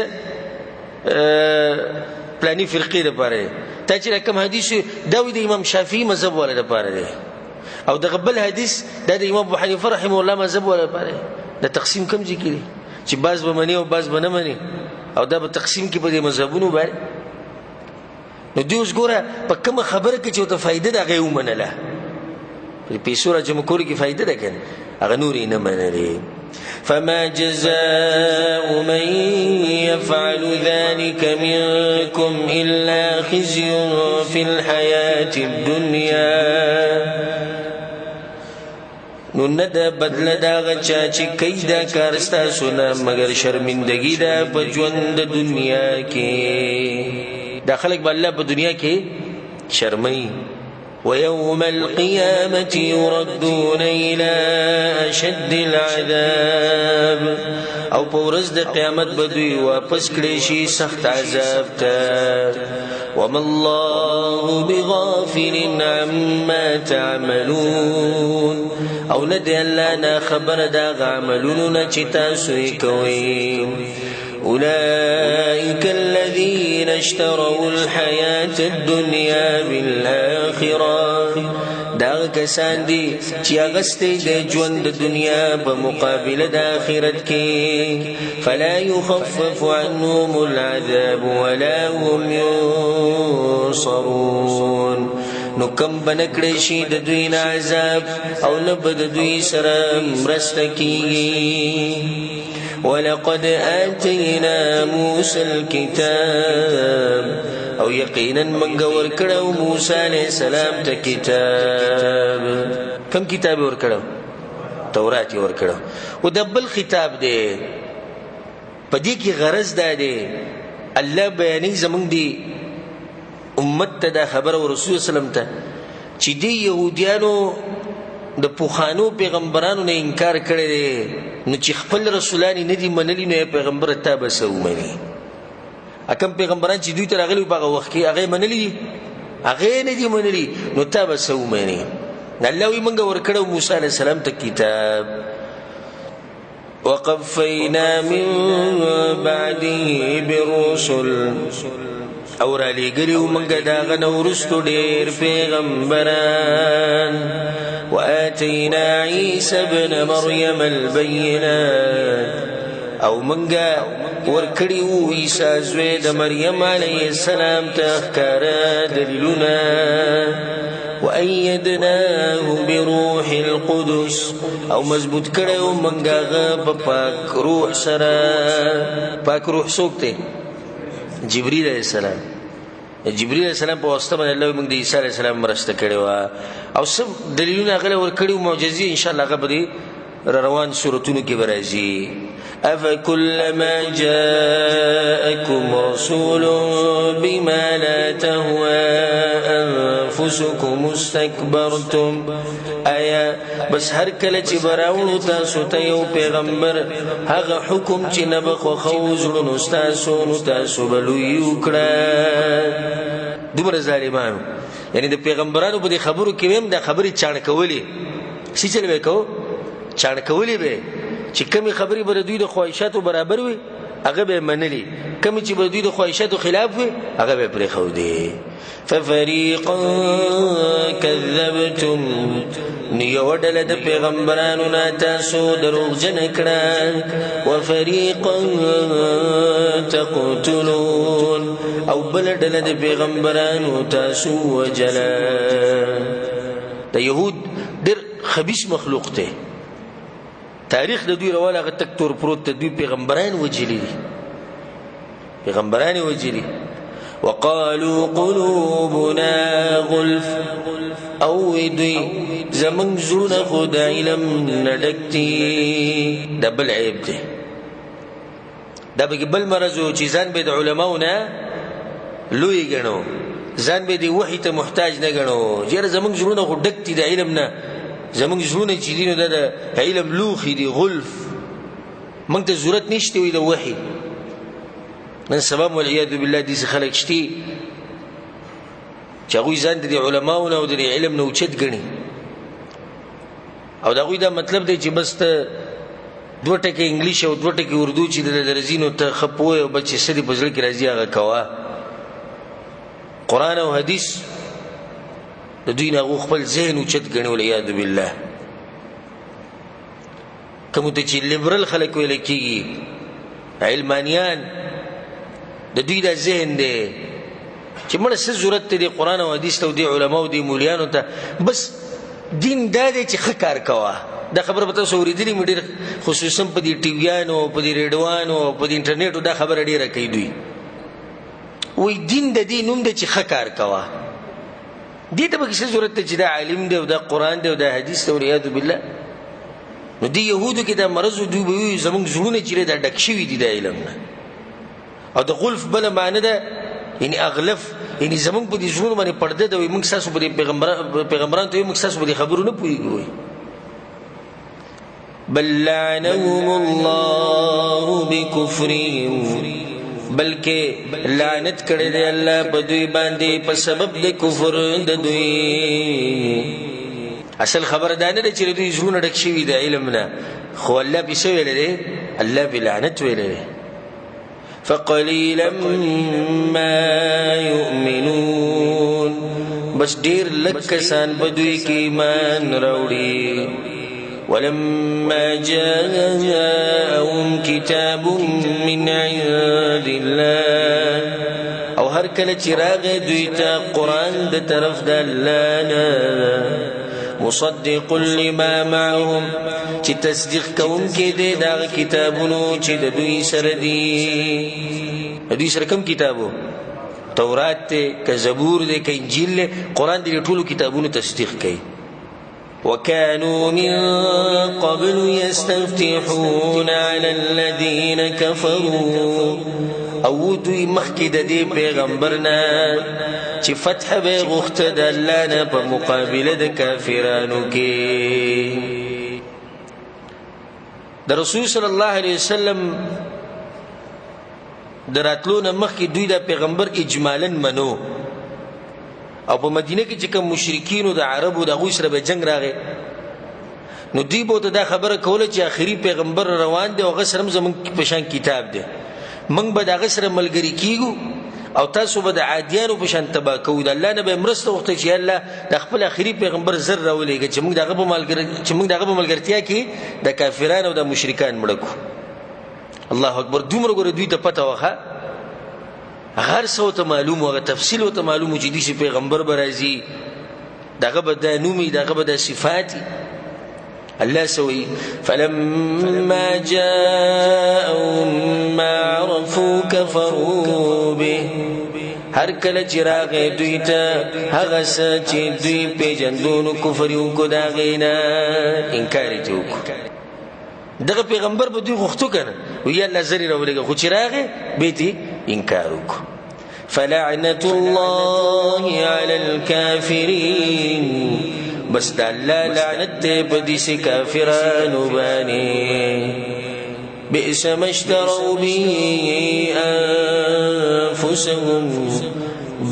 پلانی فرقې د پاره تا چې کوم حدیث دا د امام شافعي مذهب ولا د پاره دی او د قبل حدیث دا د امام ابو حنیفه رحمه الله مذهب ولا د پاره د تقسیم کوم ځای کې چې بعض به منی او بعض به نه منی او دا به تقسیم کې په دې مذهبونو باندې نو دوی اوس ګوره په کومه خبره کې چې ته فائدې دا غي ومنله په سوره جمهور کې فائدې ده کنه هغه نوري نه منلې فما جزاء من يفعل ذلك منكم إلا خزي في الحياة الدنيا نو ند بدل دا غچا چې کیدا کارستا سونه مگر شرمندگی دا په ژوند د دنیا کې داخلك بالله په دنیا کې شرمي ويوم القيامة يردون إلى أشد العذاب او پورز د قیامت بدوی واپس کړي شي سخت عذاب ته وما الله بغافل عما تعملون او ندی الله نه خبر دا عملونه چې تاسو کوي أولئك الذين اشتروا الحياة الدنيا بالآخرة دا کسان دي چې اغستې د ژوند د دنیا په مقابله د آخرت کې فلا يخفف عنهم العذاب ولا هم ينصرون نو کم بنکړې شي د دوی نه عذاب او نه بد دوی سره مرسته کیږي ولقد آتينا موسى الكتاب او يقينا من ورکړو موسی عليه السلام ته کتاب کوم کتاب ورکړو تورات ورکړو او دبل خطاب دی پدې کې غرض دی الله بیانې زمونږ دی امت ته دا خبر او رسول سلام ته چې دی يهوديانو د پوخانو پیغمبرانو نه انکار کړی دی نو چې خپل رسولانی نه دي منلی نو پیغمبر ته بس ومني اکم پیغمبران چې دوی ته راغلي په هغه وخت کې هغه منلی هغه نه دي منلی نو ته بس ومني الله وي موږ ورکړو موسی عليه السلام ته کتاب وقفینا من بعده بالرسل او را لګریو موږ دا غنو رستو ډیر پیغمبران وآتينا عيسى ابن مريم البينات او منگا ورکڑیو عیسی زوی د مریم علیہ السلام تخکار دلیلنا وأيدناه بروح القدس او مضبوط کړو منگا پاک روح سره پاک روح سوکته جبريل علیہ السلام جبريل علیہ السلام په واسطه باندې الله موږ د عیسی علیہ السلام مرسته کړو او سب دلیلونه غل ور کړو معجزې ان شاء الله غبري روان سورتونو کې برازي أفكلما جاءكم رسول بما لا تهوى أنفسكم استكبرتم آیا بس هر کله چې براوړو تاسو ته یو پیغمبر هغه حکم چې نه بخوښو زړونو ستاسو نو تاسو به لوی وکړه. دومره ظالمانو یعنی د پیغمبرانو په دې خبرو کې هم دا خبرې چاڼ کولې څه چل به کو چاڼ کولې به چې کمی خبرې به دوی د خواهشاتو برابر وي هغه به منلي، کمی چې به دوی د خواهشاتو خلاف وي هغه به پرېښودي. ففريقا كذبتم نيو ډله د پیغمبرانو نه تاسو دروغجن کړه، وفريقا تقتلون او بل ډله د پیغمبرانو تاسو وجلا. د يهود ډېر خبيث مخلوق ته تاریخ د دوی رواله غ تک تور پروت د دوی پیغمبران وجلی پیغمبران وجلی. وقالوا قلوبنا غلف او دوی زمن زړونه خود علم نډکتی. دا بل عیب دی، دا به بل مرزو چې ځان به د علماونه لوی ګڼو، ځان به د وحی ته محتاج نه ګڼو. جره زمن زړونه خود ډکتی د علم نه، زمونږ زړونه چې دي نو دا د علم لوښي دي غلف، موږ ته ضرورت نشته وي د وحي. نن سبا والعیاذ بالله داسې خلک شته چې هغوی ځان د علماو نه او د علم نه اوچت ګڼي او د هغوی دا مطلب دی چې بس ته 2 ټکي انګلیش او 2 ټکي اردو چې درځي نو ته ښه پوهې او بل چې څه دې په زړه کې راځي هغه کوه. قرآن او حدیث د دوی نه هغو خپل ذهن اوچت ګڼي والعیاذ بالله. کومو ته چې لیبرل خلک ویل کېږي علمانیان، د دوی دا ذهن دی چې مړه څه ضرورت دی قرآن او حدیث ته او د علماو د مولیانو ته، بس دین دا دی چې ښه کار کوه. دا خبره به تاسو اورېدلې مې ډېر خصوصا په دې ټیویانو په دې ریډیوانو او په دې انټرنیټو دا خبره ډېره کوي. دوی وایي دین د دې نوم دی چې ښه کار کوه، دې ته به څه ضرورت دی چې دا عالم دی او دا قرآن دی او دا حدیث دی والعیاذ بالله. نو دې یهودو کې دا مرض دوی به وایي زموږ زړونه چې دا ډک شوي دي د علم نه. او د غلف بله معنی ده یعنی اغلف، یعنی زمونږ په دې زړونو باندې پرده ده وایي موږ ستاسو په دې پیغمبرانو ته وایي موږ ستاسو په دې خبرو نه پوهېږو. بل لعنهم الله بکفرهم بلکې لعنت کړی دی الله په دوی باندې په سبب د کفر د دوی. اصل خبره دا نه ده چې دوی زړونه ډک شوي د علم نه، خو الله پې څه ویلی دی؟ الله پې لعنت ویلی دی. فقليلا ما يؤمنون بس ډیر لږ کسان په دوی کې ایمان راوړي. ولما جاءهم كتاب من عند الله او هر کله چې راغی دوی ته قرآن د طرف د الله نه، مصدق لما معهم چې تصدیق کوونکی دی د هغه کتابونو چې د دوی سره دي. د دوی سره کوم کتابو؟ تورات دی که زبور دی که انجیل دی، قرآن د ټولو کتابونو تصدیق کوي. وكانوا من قبل يستفتحون على الذين كفروا او دوی مخکې د دې پیغمبر نه چې فتح به غوښته د الله نه په مقابله د کافرانو کې. د رسول صلی الله علیه وسلم د راتلو نه مخکې دوی د پیغمبر اجمالا منو او په مدینه کې چې کوم مشرکینو د عربو د هغوی سره به جنگ راغی نو دوی به ورته دا خبره کوله چې آخري پیغمبر روان دی او هغه سره هم زموږ په شان کتاب دی، موږ به د هغه سره ملګري کېږو او تاسو به د عادیانو په شان تباه کوو. د الله نه به یې مرسته وغوښته چې الله د خپل آخري پیغمبر زر راولېږه چې موږ د هغه په ملګرتیا کې د کافران او د مشرکان مړه کړو. الله اکبر. دومره ګوره دوی ته پته وخه، هر څه ته معلوم و، هغه تفصیل ورته معلوم و چې داسې پیغمبر به راځي، دغه به دا نومي، دغه به دا صفات. الله سوي فلما جاءهم ما عرفوا كفروا به هر کله چې راغی دوی ته هغه څه چې دوی پیژندونو کفر یې وکړو د هغې نه، انکار یې ترې وکړو. دغه پیغمبر به دوی غوښتو که نه وی الله زری راولېږه خو چې راغې بیتي انکار وکړو فلعنة الله على الكافرين بس د الله لعنت دی په دې کافرانو باندې بئس ما اشتروا به انفسهم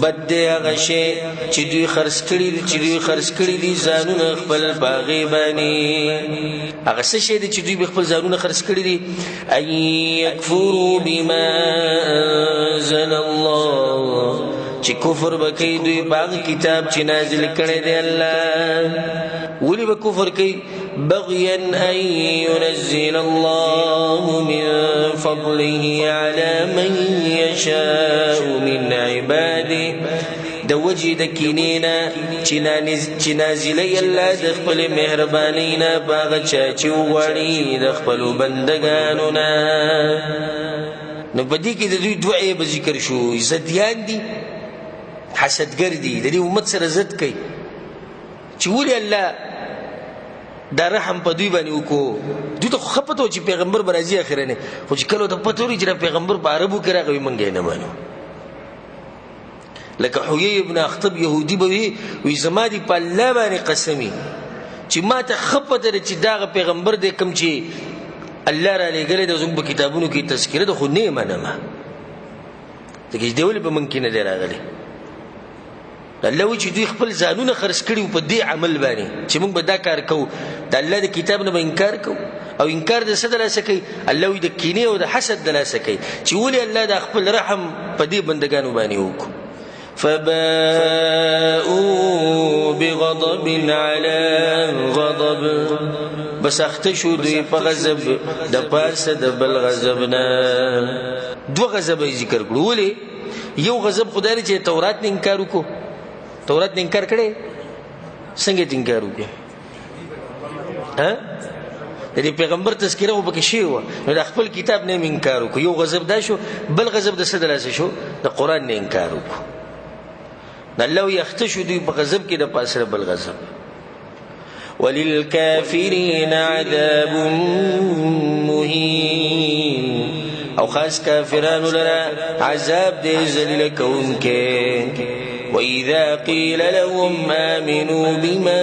بد دی هغه شی چې دوی خرڅ کړي دي ځانونه خپل په هغې باندې هغه څه شی دی چې دوی خپل ځانونه خرڅ کړي دي ان یکفروا بما انزل الله چې کفر وکړي دوی په هغه کتاب چې نازل کړی دی الله ولې به کفر کوي بغيا أن ينزل الله من فضله على من يشاء من عباده د وجه د کینینا چې نازلی الله د خپل مهربانۍ نه په هغه چا چې وغواړي د خپلو بندګانو نه نو په دې کې د دوی دوه عیبه ذکر شو ضدیان دي حسدګر دي د دې امت سره ضد کوي چې ولې الله دا رحم په دوی باندې وکړو دوی ته خو پته و چې پیغمبر به راځي اخره نه خو چې کله ته پته ولري چې پیغمبر په عربو کې راغی موږ یې نه منو لکه حویی ابن اخطب یهودي به وي زما دي په الله باندې قسمي چې ما ته ښه پته ده چې دغه پیغمبر دی کوم چې الله را لېږلی دی زموږ په کتابونو کې تذکره ده خو نه یې منمه ځکه چې دی ولې په موږ کې نه دی راغلی الله وی چې دوی خپل ځانونه خرڅ کړي په دې عمل باندې چې موږ به دا کار کوو د الله د کتاب نه به انکار کوو او انکار د څه د لاسه کوي الله وی د کینې او د حسد د لاسه کوي چې ولې الله د خپل رحم په دې بندګانو باندې وکړو فباءوا بغضب على غضب بس اخته شو دوی په غضب د پاسه د بل غضب نه دوه غضب ذکر کړو ولې یو غضب خدای چې تورات نه انکار وکړو تورات نه انکار کړي څنګه انکار وکړي ها دې پیغمبر تذکره وبکه شی و د خپل کتاب نه انکار وکړو یو غضب دا شو بل غضب د څه د لاسه شو د قران نه انکار وکړو الله یختشو دوی په غضب کې د پاسره بل غضب وللکافرین عذاب مهین او خاص کافرانو لرا عذاب دې ذلیل کوونکې وإذا قيل لهم آمنوا بما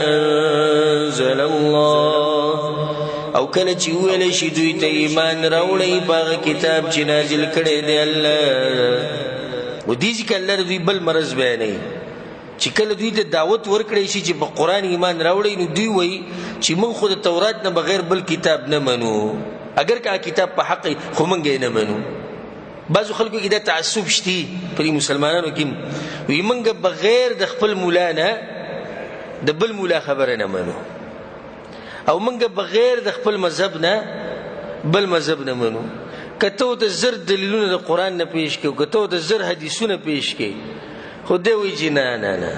أنزل الله او کله چې ویل شي دوی ته ایمان راوړئ په کتاب چې نازل کړی دی الله و دې ځکه الله دوی بل مرض بیانوي چې کله دوی ته دعوت ورکړی شي چې په قرآن ایمان راوړئ نو دوی وایي چې موږ خو د تورات نه بغیر بل کتاب نه منو اگر که کتاب په حق خو موږ یې نه منو بعضو خلکو کې دا تعصب شتی پر مسلمانانو کې وي موږ بغیر د خپل مولا نه د بل مولا خبره نه منو او موږ بغیر د خپل مذهب نه بل مذهب نه منو کته د زر دلیلونه د قران نه پیش کړو کته د زر حدیثونه پیش کړي خو دی وی چې نه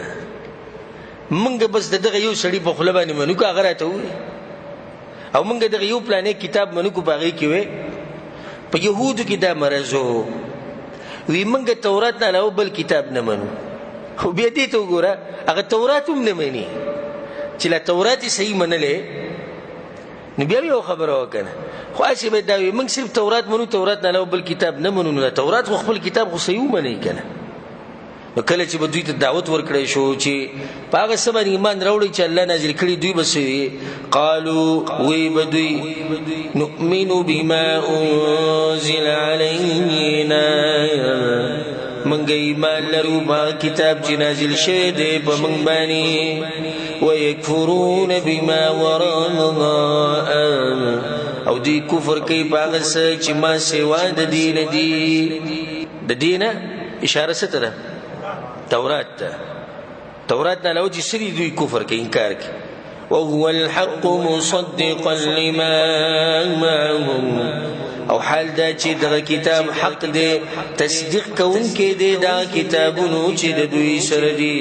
موږ بس دغه یو سړی په خپل باندې منو کا غره ته وي او موږ دغه یو پلانې کتاب منو کو باغې کې وي په يهودو کې دا مرزو وی موږ تورات نه علاوه بل کتاب نه منو خو بیا دې ته وګوره هغه تورات هم نه مني چې لا تورات صحیح منلې نو بیا یو خبره وکنه خو اسی به دا وی موږ صرف تورات منو تورات نه علاوه بل کتاب نه منو نه تورات خپل کتاب خو صحیح مني کنه نو کله چې دوی ته دعوت ورکړی شو چې پاغه سبا ایمان راوړي چې الله نازل کړي دوی بس قالوا وی بدوی نؤمن بما انزل علينا منګ ایمان لرو با کتاب چې نازل شوی دی په موږ باندې ويكفرون بما وراء او دی کفر کوي پاغه چې ما سوا د دین دی د دینه اشاره ستره تورات نه لو چې سری دوی کفر کوي انکار کوي وهو الحق مصدقا لما معهم او حال دا چې دغه کتاب حق دی تصدیق کوونکی دی دا کتابونو چې د دوی سره دي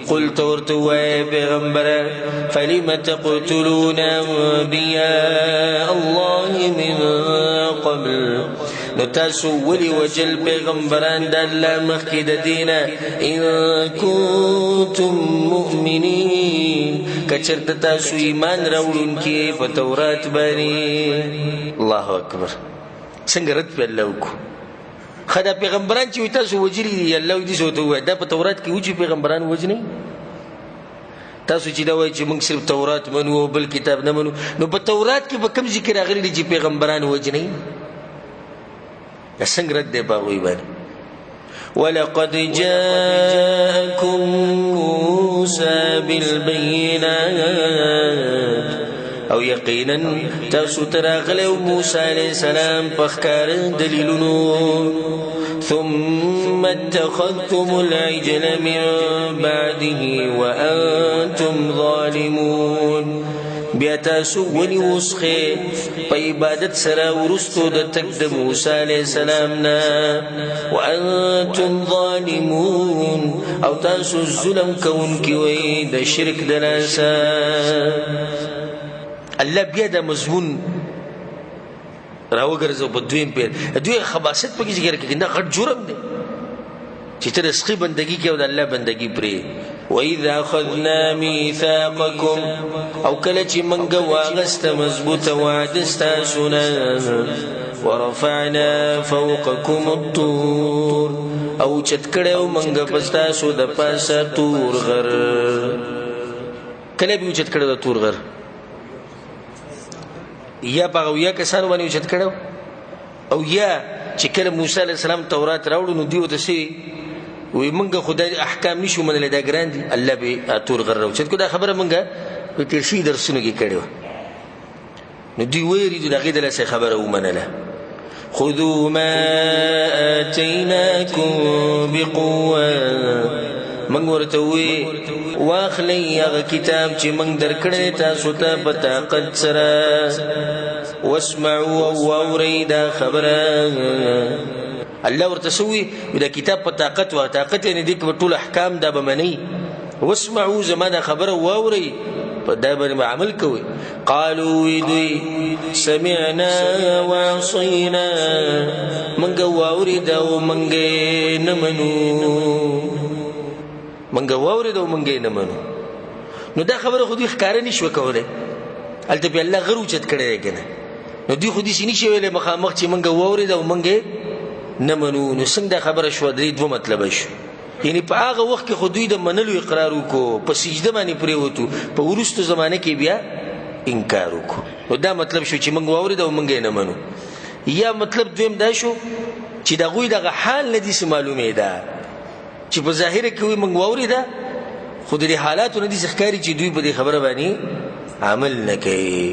قل تورتوا پیغمبر فلم تقتلون انبیاء الله من قبل نو تاسو ولی وجل پیغمبران د الله مخکې د دینه ان کنتم مؤمنین کچرته تاسو ایمان راوړونکي په تورات باندې الله اکبر څنګه رد په الله وکړو خدا پیغمبران چې تاسو وجلی دي الله دې سو ته دا په تورات کې وجه پیغمبران وجني تاسو چې دا وایي چې موږ صرف تورات منو او بل کتاب نه منو نو په تورات کې به کوم ذکر راغلی دي چې پیغمبران وجني دا څنګه رد دی باغوي باندې ولقد جاءكم موسى بالبينات او یقینا تاسو تراغلی موسی علیہ السلام پخکار دلیلونو ثم اتخذتم العجل من بعده وانتم ظالمون بیا تاسو ونی وسخه په عبادت سره ورستو د تک د موسی علیہ السلام نه وانتم ظالمون او تاسو ظلم کوونکی وای د شرک د لاسه الله بیا د مضمون راوګرځو په دویم پیر دوی خباست پکې ذکر کوي دا غټ جرم دی چې ته رزقي بندگی کې او د الله بندگی پرې وَإِذَا أَخَذْنَا مِيثَاقَكُمْ او کله چې موږ واغسته مضبوطه وعده ستاسو نه ورفعنا فوقكم الطور او چت کړو موږ په ستاسو د پاسه تور غر کله به چت کړو د تور غر یا باغویا کسان باندې چت کړو او یا چې کله موسی علیہ السلام تورات راوړو نو دیو ته سي وي منګه خدای احکام نشو منل دا ګران دي الله به اتور غرو چې کو دا خبره منګه په تیر شي درسونه کې کړو نو دی ویری دغه د لاسه خبره ومنله خذوا ما آتيناكم بقوه من ورته وی واخلی هغه کتاب چې موږ درکړی تاسو ته په طاقت سره واسمعوا واورئ دا خبره الله ورته سوی دا کتاب په طاقت و طاقت یعنی دې ټول احکام دا به منی واسمعوا زما دا خبره واورئ په دا باندې عمل کوي قالوا دوی سمعنا وعصينا موږ واورید او موږ نه منو منګه واورید او منګه نه منو نو دا خبره خو دې ښکار نه شو کوله الته په الله غرو چت کړي کنه نو دې خو دې سینې شوی له مخامخ چې منګه واورید او منګه نه منو نو څنګه خبره شو درې دوه مطلب شو یعنی په هغه وخت کې خو دوی د منلو اقرار وکړو په سجده باندې پرې وته په ورستو زمانه کې بیا انکار وکړو نو دا مطلب شو چې منګه واورید او منګه نه منو یا مطلب دویم دا شو چې دا غوی دغه حال نه دي معلومه ده چې په ظاهر کې وي موږ واورید خو د حالاتو نه دي ښکاری چې دوی په دې خبره باندې عمل نه کوي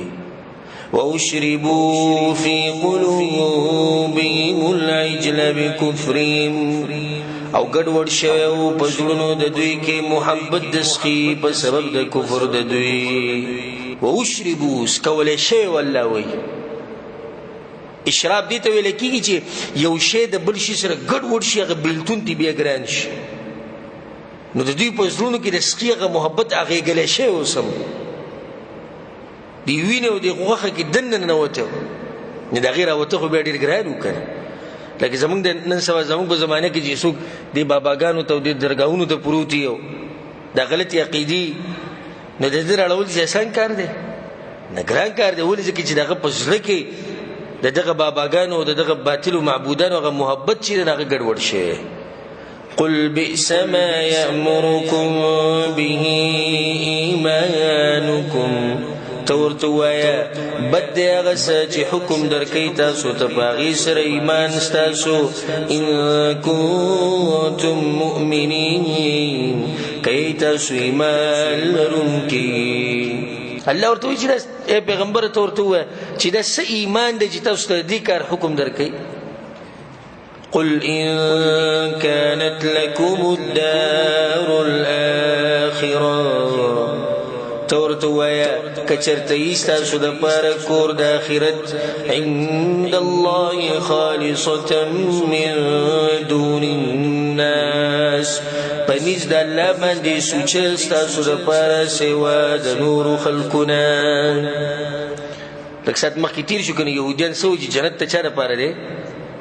وَأُشْرِبُوا فِي قُلُوبِهِمُ الْعِجْلَ بِكُفْرِهِمْ او ګډوډ شوی او په زړونو د دوی کې محبت د سخي په سبب د کفر د دوی وَأُشْرِبُوا سکول شی والله وي اشراب دي ته ویل کیږي چې یو شی د بل شي سره ګډوډ شي هغه بلتون دی بیا ګران شي نو د دوی په زړونو کې د سخي هغه محبت هغه ګل شي اوسم دی وینه دی غوخه کې دنه نه وته نه د غیره وته خو به ډیر ګران وکړ لکه زمونږ د نن سبا زمونږ په زمانه کې چې څوک دی باباګانو ته د درگاہونو ته پروتي او د غلطي عقيدي نه د دې راول چې آسان کار دی نه ګران کار دی ولې چې دغه پسله کې دغه باباګانو دغه باطل معبودانو هغه محبت چې دغه ګډوډ شي قل بئس ما يأمركم به ایمانکم تورتوایا بد هغه چې حکم درکې تاسو ته باغی سره ایمان تاسو ان کنتم مؤمنین کای تاسو ایمان لرونکي الله ورته وی چې پیغمبر ته ورته وی چې دا څه ایمان دی چې تاسو ته دې کار حکم درکې قل ان كانت لكم الدار الاخره تورته ویا کچرته ایستاسو د پاره کور د اخرت عند الله خالصه من دون الناس پنځ د الله باندې سوچ تاسو د پاره سیوا د نور خلقنا لکه مخکې تیر شو کنه يهوديان سوچ جنت ته چاره پاره دي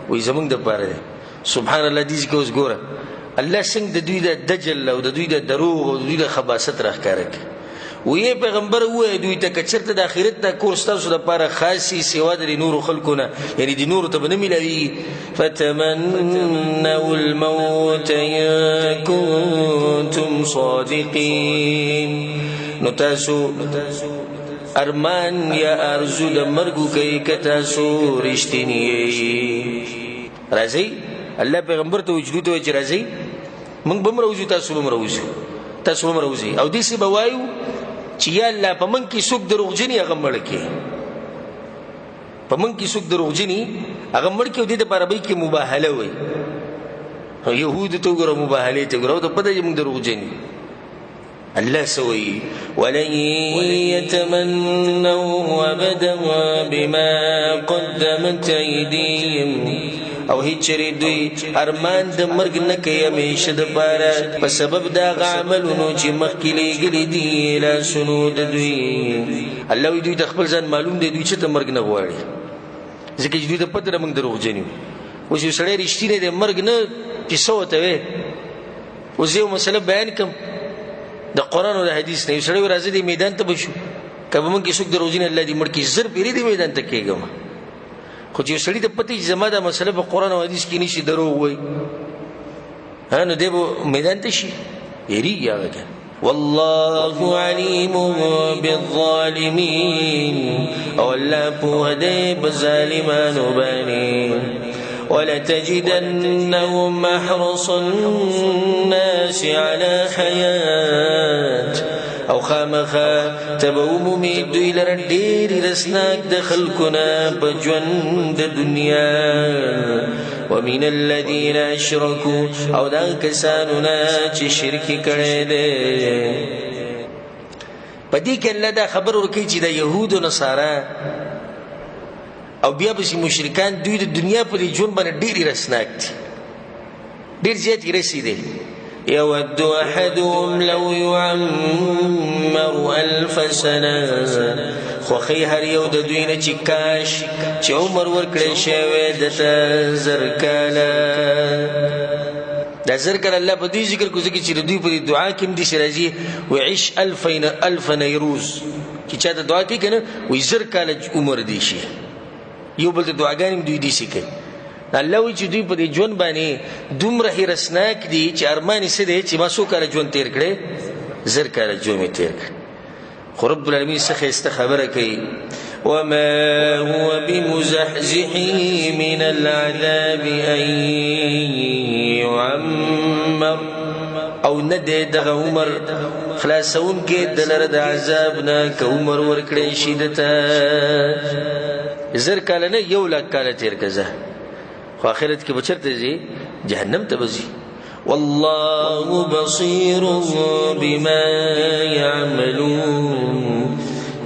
وي زمونږ دپاره دی. سبحان الله. دې ځکه اوس ګوره الله څنګه د دوی د دجل او د دوی د دروغ او د دوی د خباثت راښکاره کړي. وی پیغمبر ووایه دوی ته که چېرته د آخرت دا کور ستاسو دپاره خاص وي سوا د نورو خلکو نه، یعنې د نورو ته به نه میلاویږي. فتمنوا الموت ان کنتم صادقین. نو تاسو ارمان یا ارزو د مرګ وکئ که تاسو رښتیني یئ. راځئ الله پیغمبر ته وجدو ته وایي چې راځئ موږ به هم راوځو تاسو به هم راوځئ، تاسو به هم راوځئ. او داسې به وایو چې یا الله په موږ کې څوک دروغجن هغه مړ کړي، په موږ کې څوک دروغجن هغه مړ کړي. او دې دپاره به یې کې مباهله وایي. یهودو ته وګوره مباهلې ته وګوره او ته پته چې موږ دروغجن یو. الله څه وایي؟ ولن يتمنوا ابدا بما قدمت ايديهم. او هیڅ چېرې دوی ارمان د مرګ نه کوي همیشه دپاره په سبب د هغه عملونو چې مخکې لېږلي دي لاسونو د دوی. الله وایي دوی ته خپل ځان معلوم دی دوی چېرته مرګ نه غواړي، ځکه چې دوی ته پته ده موږ دروغجن یو. اوس یو سړی رښتینی دی مرګ نه کیسه ورته وی. اوس یو مسله بیان کړم د قرآن او د حدیث نه. یو سړی راځي دی میدان ته به شو که به موږ کې څوک دروغجن الله دې مړ کړي زر پیرې دی میدان ته کېږم. خو چې یو سړي ته پته چې زما دا مسله په قرآن او حدیث کې نشي دروغ وایي نو دی به میدان ته شي یېرېږي هغه که. والله علیم بالظالمین. او الله پوه دی په ظالمانو باندې. ولتجدنهم احرص الناس على حياة. او خامخا تبومومی دوی لره ډېر رسناک د خلکو نه په ژوند د دنیا. ومن الذین اشرکوا. او دا کسانو نه چې شرک کړی دی. په دې کې الله دا خبر ورکوي چې د یهود و نصارا او بیا پسې مشرکان دوی د دنیا په دې ژوند باندې ډېرې رسناک دي، ډېر زیات یې رسي دی. يود أحدهم لو يعمر 1000 سنة. خوخی هر یو د دوی نه چې کاش چې عمر ورکړی شوی دته 1000 کاله. دا 1000 کاله الله په دوی ذکر کو ځکه چې د دوی په دعا کې هم داسې راځي وعش 1000 نیروز چې چا ته دعا کوي که نه وایي 1000 کاله عمر دی شي. یو بل ته دعاګانې هم دوی داسې کوي. الله وایي چې دوی په دې ژوند باندې دومره هیرسناک دي چې ارمان یې څه دی چې ما څو کاله ژوند تېر کړی 1000 کاله ژوند مې تېر کړی. خو رب العالمین څه ښایسته خبره کوي. وما هو بمزحزحه من العذاب ان يعمر. او نه دی دغه عمر خلاصونکی د لره د عذاب نه که عمر ورکړی شي دته 1000 کاله نه 1,00,000 کاله تېر که خو آخرت کې به چېرته ځي جهنم ته به ځي. والله بصیر بما یعملون.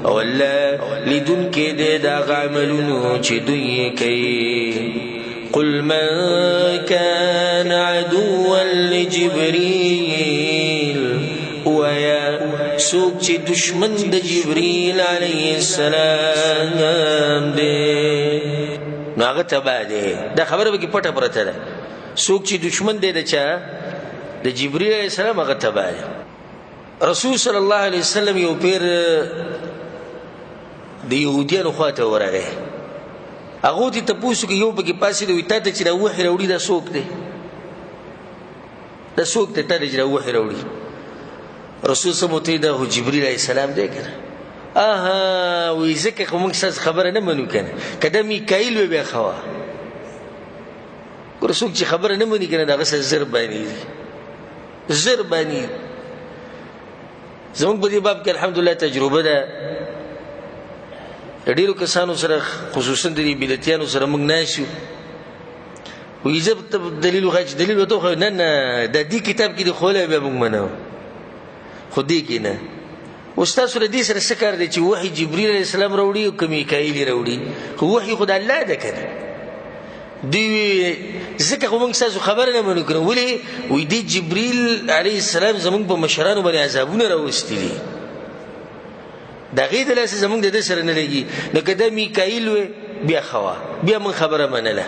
او الله لیدونکی دی د هغه عملونو چې دوی یې کوي. قل من كان عدوا لجبريل. ویا څوک چې دشمن د جبريل علیه السلام دی نو هغه تباه دی. دا خبره به کې پټه پرته ده. څوک چې دشمن دی د چا د جبريل علیه السلام هغه تباه دی. رسول صلی الله علیه وسلم یو پیر د یهودیانو خواته ورغی. هغو ته تپوس وکړي یو پکې پاسېد وایي تا ته چې دا وحي راوړي دا څوک دی؟ دا څوک دی تا ته چې دا وحي راوړي؟ رسول صلی الله علیه وسلم دا خو جبريل علیه السلام دی که نه؟ وایي ځکه خو موږ ستاسو خبره نه منو که نه، که دا میکایل وی بیا ښه وه. ګوره څوک چې خبره نه مني که نه د هغه سره زر بانې دي، زر بانې دي. زموږ په دې باب کې الحمدلله تجربه ده. د ډېرو کسانو سره خصوصا د دې بدعتیانو سره موږ ناست یو. وایي زه ته دلیل وښایه چې دلیل ورته وښایو. نه نه دا دې کتاب کې دې ښولی بیا موږ منو، خو دې کې نه. اوس تاسو له دې سره څه کار دی چې وحي جبريل علیه السلام راوړي او که میکایل یې راوړي؟ خو وحي خو د الله ده که نه. دوی ځکه خو موږ ستاسو خبره نه منو که نه. ولې؟ وایي دې جبريل علیه السلام زموږ په مشرانو باندې عذابونه راوستي دي، د هغې د لاسه زموږ د ده سره نه لګي. نو که دا میکایل وی بیا ښه وه، بیا موږ خبره منله.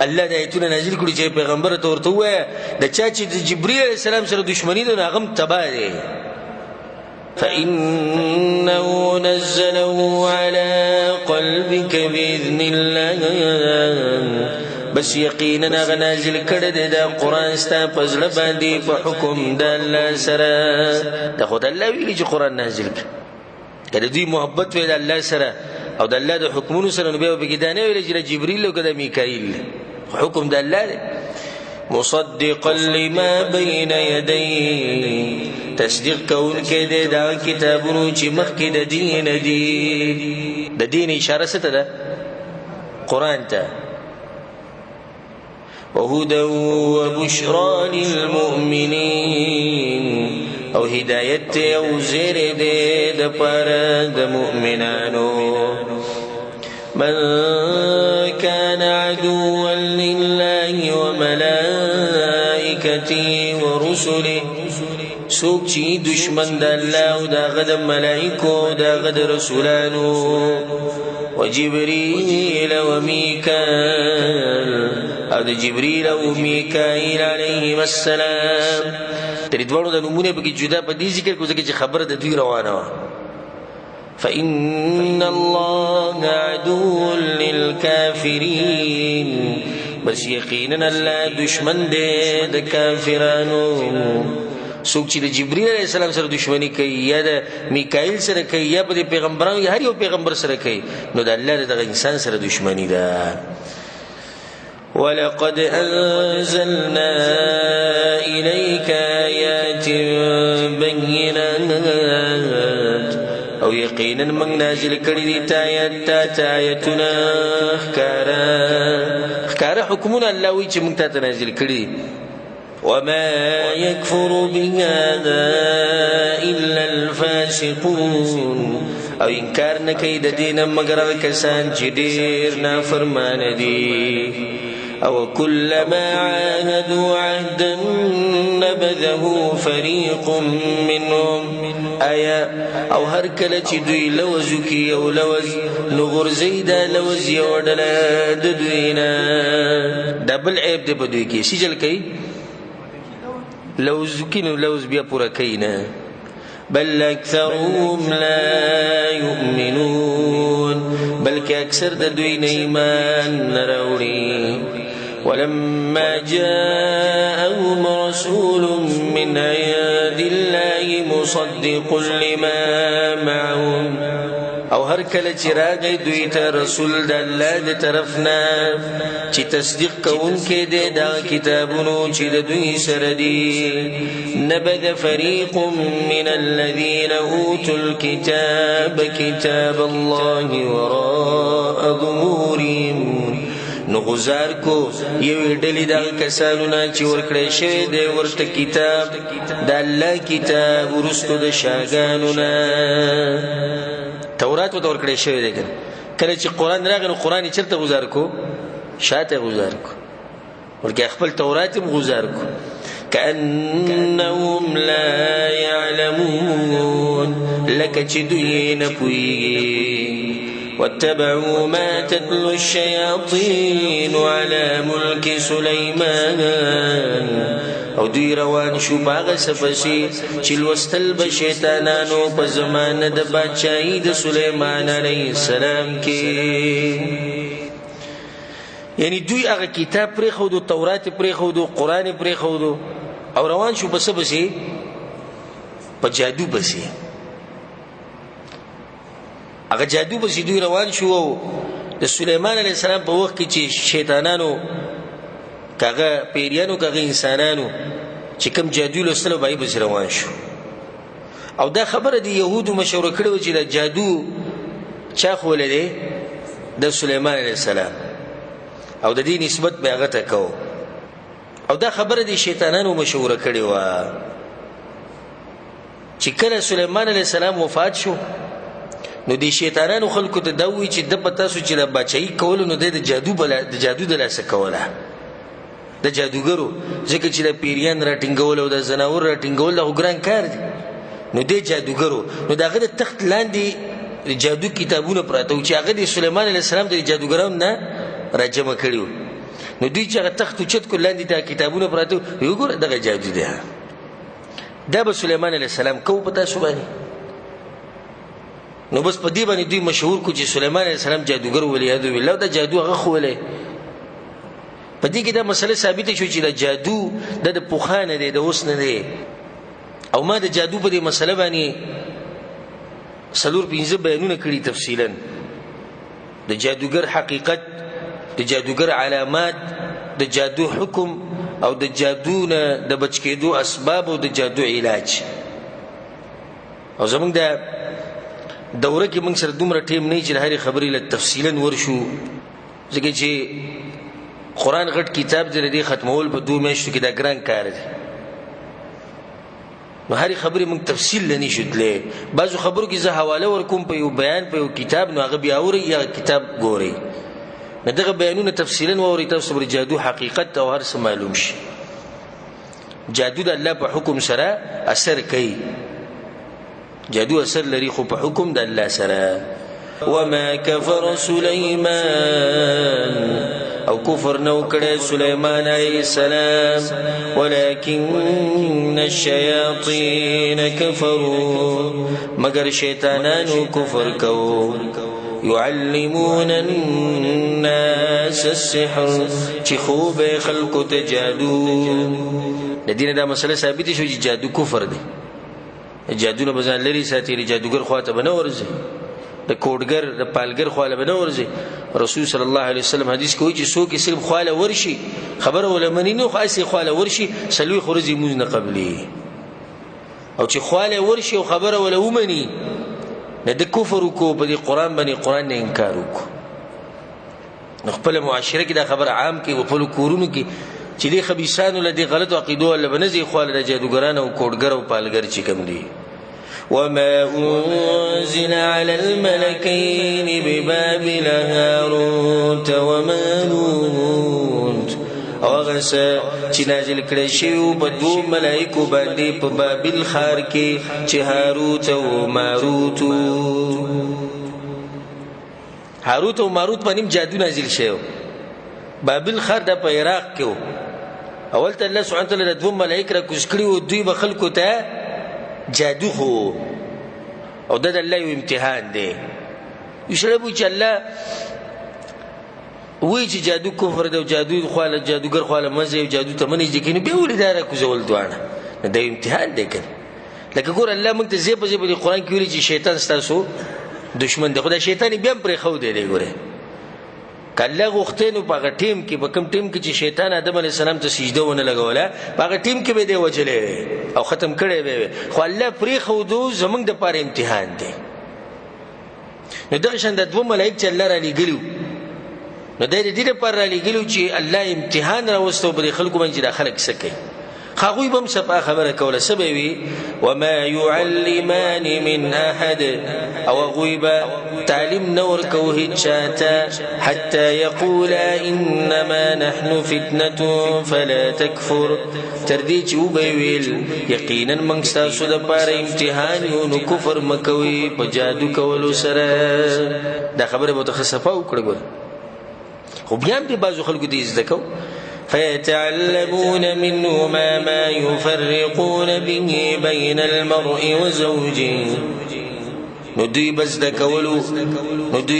الله د آیتونه نازل کړي چې پیغمبر ته ورته ووایه د چا چې د جبرئیل علیه السلام سره دشمني ده نو هغه هم تباه دی. فإنه نزله على قلبك بإذن الله بس یقینا هغه نازل کړی دی دا قرآن ستا په زړه باندې په حکم د الله سره. دا خو د الله ویلي چې قرآن نازل کړي که د دوی محبت وی د الله سره او د الله د حکمونو سره نو بیا به پکې دا نه ویلی چې د جبریل او که د میکایل حکم د الله دی. مصدقا لما بین یدیه تصدیق کوونکی دی دا کتابونو چې مخکې د دین دي. د دین اشاره څه ته ده؟ قرآن ته. وهدى وبشرى للمؤمنين او هدایت او زیر دی د پاره د مؤمنانو. من كان عدوا لله وملائكته ورسله سوک چی دشمن د الله او داغه د ملائکو داغه د رسولانو وجبريل وميكال او د جبريل او میکائیل علیهم السلام. تر دوړو د نمونه به جدا په دې ذکر کو ځکه چې خبره د دوی روانه و. فإن الله عدو للكافرين بس یقینا الله دشمن دی د کافرانو. څوک چې د جبرئیل علیه السلام سره دشمنی کوي یا د میکائیل سره کوي یا د پیغمبرانو یا هر یو پیغمبر سره کوي نو د الله دغه انسان سره دشمنی ده. ولقد أنزلنا إليك آيات بينات او یقینا من نازل کړي دي تا آیاتنا ښکارا حکمونه الله وی چې موږ ته نازل کړي. وما يكفر بهذا إلا الفاسقون او انکار نه کوي د دین مگر کسان چې ډیر نافرمانه دي. او كلما عاهدوا عهدا نبذه فريق منهم آیا او هر کله چې دوی لوزو کی او لوز نو غرزی دا لوز یو ډله د دوی نه دبل عیب دی په دوی کې سجل کوي لوز کی نو لوز بیا پورا کوي نه. بل اکثرهم لا يؤمنون بلکې اکثر د دوی نه ایمان نه راوړي. ولما جاءهم رسول من عند الله مصدق لما معهم او هر کله چې راغی دوی ته رسول د الله د طرفنا چې تصدیق کوونکی دی دا کتابونو چې د دوی سره دي. نبذ فريق من الذين اوتوا الكتاب كتاب الله وراء ظهورهم نو غزار کو یو ډلې د کسانو نه چې ورکړی شوی دی ورته کتاب د الله کتاب ورستو د شاګانو نه. تورات ورته ورکړی شوی دی کله چې قرآن راغی نو قرآن یې چېرته غزار کو؟ شاته غزار کو ورکه خپل تورات هم غزار کو. كأنهم لا يعلمون لکه چې دوی نه پوهېږي. واتبعوا ما تتلو الشياطين على ملك سليمان او دوی روان شو باغ سپسی چې لوستل به شیطانانو په زمانه د بادشاهي د سلیمان علیه السلام کې. یعنی دوی هغه کتاب پرېښودو تورات پرېښودو قرآن پرېښودو او روان شو په څه پسې؟ په جادو پسې. هغه جادو پسې دوی روان شو او د سلیمان علیه السلام په وخت کې چې شیطانانو کاغه پیریانو کاغه انسانانو چې کوم جادو لوستلو به یې پسې روان شو. او دا خبره د یهودو مشوره کړې وه چې د جادو چا ښوولی دی؟ د سلیمان علیه السلام او د دې نسبت به هغه ته کوو. او دا خبره د شیطانانو مشوره کړې وه چې کله سلیمان علیه السلام وفات شو نو د شیطانانو خلکو ته دا وایي چې د په تاسو چې د بادشاهي کولو نو د جادو د لاسه کوله د جادوګرو ځکه چې د پیریان راټینګول او د ځناور راټینګول دا خو ګران کار دی. نو د جادوګرو نو د هغه د تخت لاندې جادو کتابونه پراته وو چې هغه د سلیمان علیه السلام د جادوګرانو نه راجمع کړي وو. نو دوی چې هغه تخت اوچت کړ لاندې دا کتابونه پراته یو ګوره دغه جادو دی دا به سلیمان علیه السلام کو په تاسو باندې نو بس په دې باندې دوی مشهور کو چې سلیمان علیه السلام جادوګر ولیعذ بالله دا جادو هغه خو ولې په دې کې دا مسله ثابته شو چې دا جادو د پوخانه دی د اوس نه دی او ما د جادو په دې مسله باندې څلور پنځه بیانونه کړي تفصیلا د جادوګر حقیقت د جادوګر علامات د جادو حکم او د جادو نه د بچ کېدو اسباب او د جادو علاج او زمونږ د دوره کې موږ سره دومره ټیم نه چې هرې خبرې له تفصیلا ورشو ځکه چې قرآن غټ کتاب دی دې ختمول په 2 میاشتو کې دا ګران کار دی نو هرې خبرې موږ تفصیل نه نشو تللی بعضو خبرو کې زه حواله ورکوم په یو بیان په یو کتاب نو هغه بیا اورئ یا کتاب ګورئ نو دغه بیانونه تفصیلا واورئ تاسو به جادو حقیقت او هر څه معلوم شي جادو د الله په حکم سره اثر کوي جادو اثر لري خو په حکم د الله سره وما كفر سليمان او کفر نو کړه سليمان عليه السلام ولكن الشياطين كفروا مگر شیطانانو کفر کو يعلمون الناس السحر چې خوب خلق ته جادو د دین دا مسله ثابت شو چې جادو کفر دی جادو نه بزان لري ساتي جادوګر خواته بنورځي د کوډګر د پالګر خواله بنورځي رسول صلی الله علیه وسلم حدیث کوي چې څوک صرف خواله ورشي خبره ولمني نو خاصه خواله ورشي سلوي خورزي موږ نه قبلي او چې خواله ورشي او خبره ولا ومني نه د کفر کو په دې قران باندې قران نه انکار وکړو نو خپل معاشره کې دا خبر عام کې او په کورونو کې چې دې خبيثانو لدی غلط عقیدو ولا بنزي خواله د جادوګرانو او کوډګر او پالګر چې کوم دي وما أنزل على الملكين ببابل هاروت وماروت اوغسه چې نازل کړي شی په دوه ملائکو باندې په بابل ښار کې چې هاروت او ماروت هاروت او ماروت باندې جادو نازل شوی بابل ښار د په عراق کې اول ته الله سبحانه وتعالى د دوه ملائکه را کوز کړي او دوی به خلکو ته جادو خو او دا الله یو امتحان دی یشربو چې الله وی چې جادو کفر دی او جادو خواله جادوګر خواله مزه او جادو ته منځ کې نه به ولدار کو زول دوانه دا امتحان دی کنه لکه ګور الله موږ ته زیب زیب د قران کې ویلي چې شیطان ستاسو دشمن دی خدای شیطان بیا پر خو دی ګوره کله غختینو په ټیم کې په کم ټیم کې چې شیطان آدم علی السلام ته سجده ونه لګوله په ټیم کې به دی وجلې او ختم کړي به خو الله پرې خو دو زمنګ د پاره امتحان دی نو دغه شند دوه ملائک چې الله را لګلو نو د دې لپاره را لګلو چې الله امتحان راوستو په خلکو باندې د خلک سکه خاغوی بم صفه خبره کوله سبوي وما يعلمان من احد او غيبا تعلم نور کوه چاته حتى يقول انما نحن فتنه فلا تكفر تردي چوبويل یقینا من تاسو د پاره امتحان یو کفر مکوي په جادو کولو سره دا خبره متخصصه وکړه خو بیا دې بازو خلکو دې زده فيتعلمون منهما ما يفرقون به بين المرء وزوجه ندوی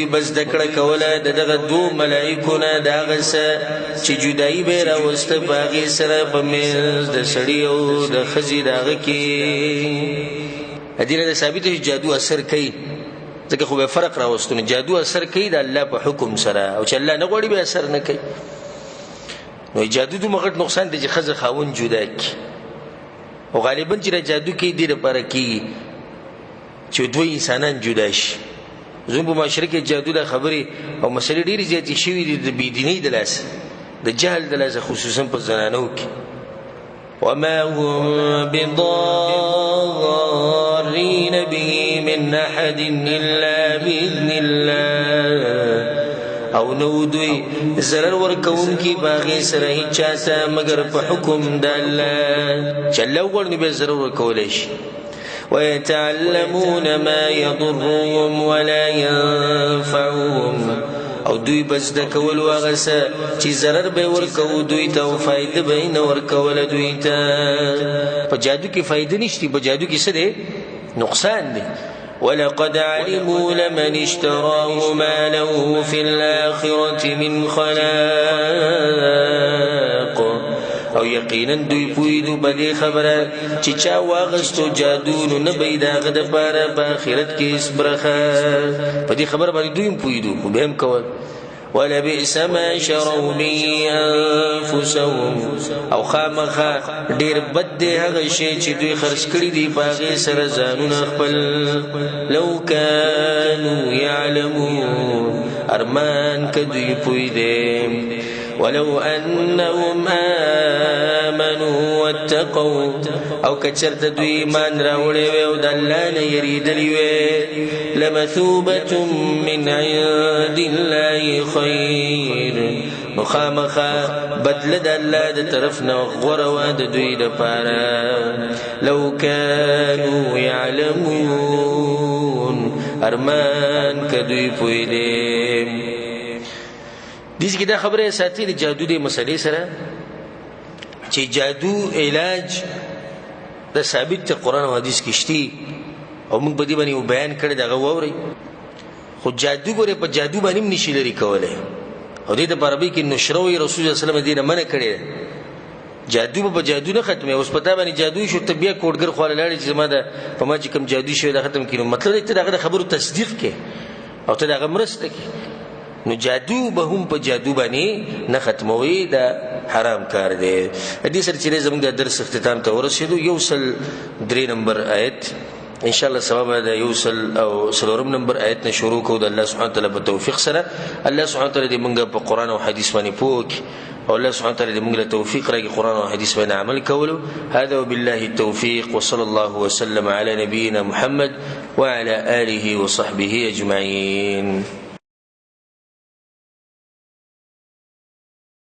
بس دکړه کوله دغه دو ملائکونه داغه چې جدای به راوسته باغی سره په مز د سړی او د خزی داغه کې ادینه د ثابت جادو اثر کوي ځکه خو به فرق راوستونه جادو اثر کوي د الله په حکم سره او چې الله نه غوړي به اثر نه کوي نو جادو د مغټ نقصان دی چې خزه خاون جدا کی او غالبا چې جادو کې دی لپاره کی چې دوه انسانان جدا شي زموږ په معاشره کې جادو د خبرې او مسلې ډېرې زیاتې شوې دي د بيدینۍ د لاس د جهل د لاس خصوصا په زنانو کې وما هم بضارين به من احد الا باذن الله او نو دوی zarar ورکون کی باغی سره هیڅ چاته مگر په حکم د الله چله ورنی به zarar ورکول شي ويتعلمون ما يضرهم ولا ينفعهم او دوی بس د کول واغسه چې ضرر به ورکو دوی ته او فائدہ به نه ورکول دوی ته. په جادو کې فائدہ نشته، په جادو کې څه دی؟ نقصان دی. ولقد علموا لمن اشتراه ما له في الآخرة من خلاق. او یقینا دوی پویدو بدی خبره چې چا واغستو جادو نو نه به داغه د پاره په آخرت کې اسبرخه. په دې خبره باندې دوی پویدو خو به هم کول. ولبئس ما شروا به انفسهم. او خامخا ډیر بد دی هغه شی چې دوی خرڅ کړي دي په هغه سره ځانونه خپل. لو كانوا يعلمون. ارمان کدوی پویدې. ولو انهم آمنوا واتقوا. او کچرت دوی ایمان راوړې وي او د الله نه یریدلې وي لمثوبة من عند الله خیر. مخامخه بدل د الله د طرف نه غوره و د دوی لپاره. لو كانوا يعلمون. ارمان کدوی پویدې. دیس کې دا خبره ساتي د جادو د مسلې سره چې جادو علاج د ثابت قرآن او حدیث کې شتي او موږ په دې باندې بیان کړی دا غووري. خو جادو ګوره په جادو باندې نشي لري کولای. او دې د عربي کې نشروي رسول الله صلی الله علیه وسلم دې نه منع کړی. جادو په جادو نه ختمه. اوس پتا باندې جادو شو طبيعه کوډګر خو لاله چې زما د په ما چې کوم جادو شوی دا ختم کینو. مطلب دې دا خبرو تصدیق کې او ته دا مرسته کې. نو جادو به هم په جادو باندې نه ختموي. دا حرام کار دی. دې سره چې زموږ د درس اختتام ته ورسېدو. یوصل 3 نمبر آیت ان شاء الله سبب دا یوصل او 4 نمبر آیت نه شروع کو د الله سبحانه وتعالى په توفیق سره. الله سبحانه وتعالى دې موږ په قرآن او حدیث باندې پوک او الله سبحانه وتعالى دې موږ له توفیق راکړي قرآن او حدیث باندې عمل کولو. هذا وبالله التوفيق وصلى الله وسلم على نبينا محمد وعلى آله وصحبه أجمعين.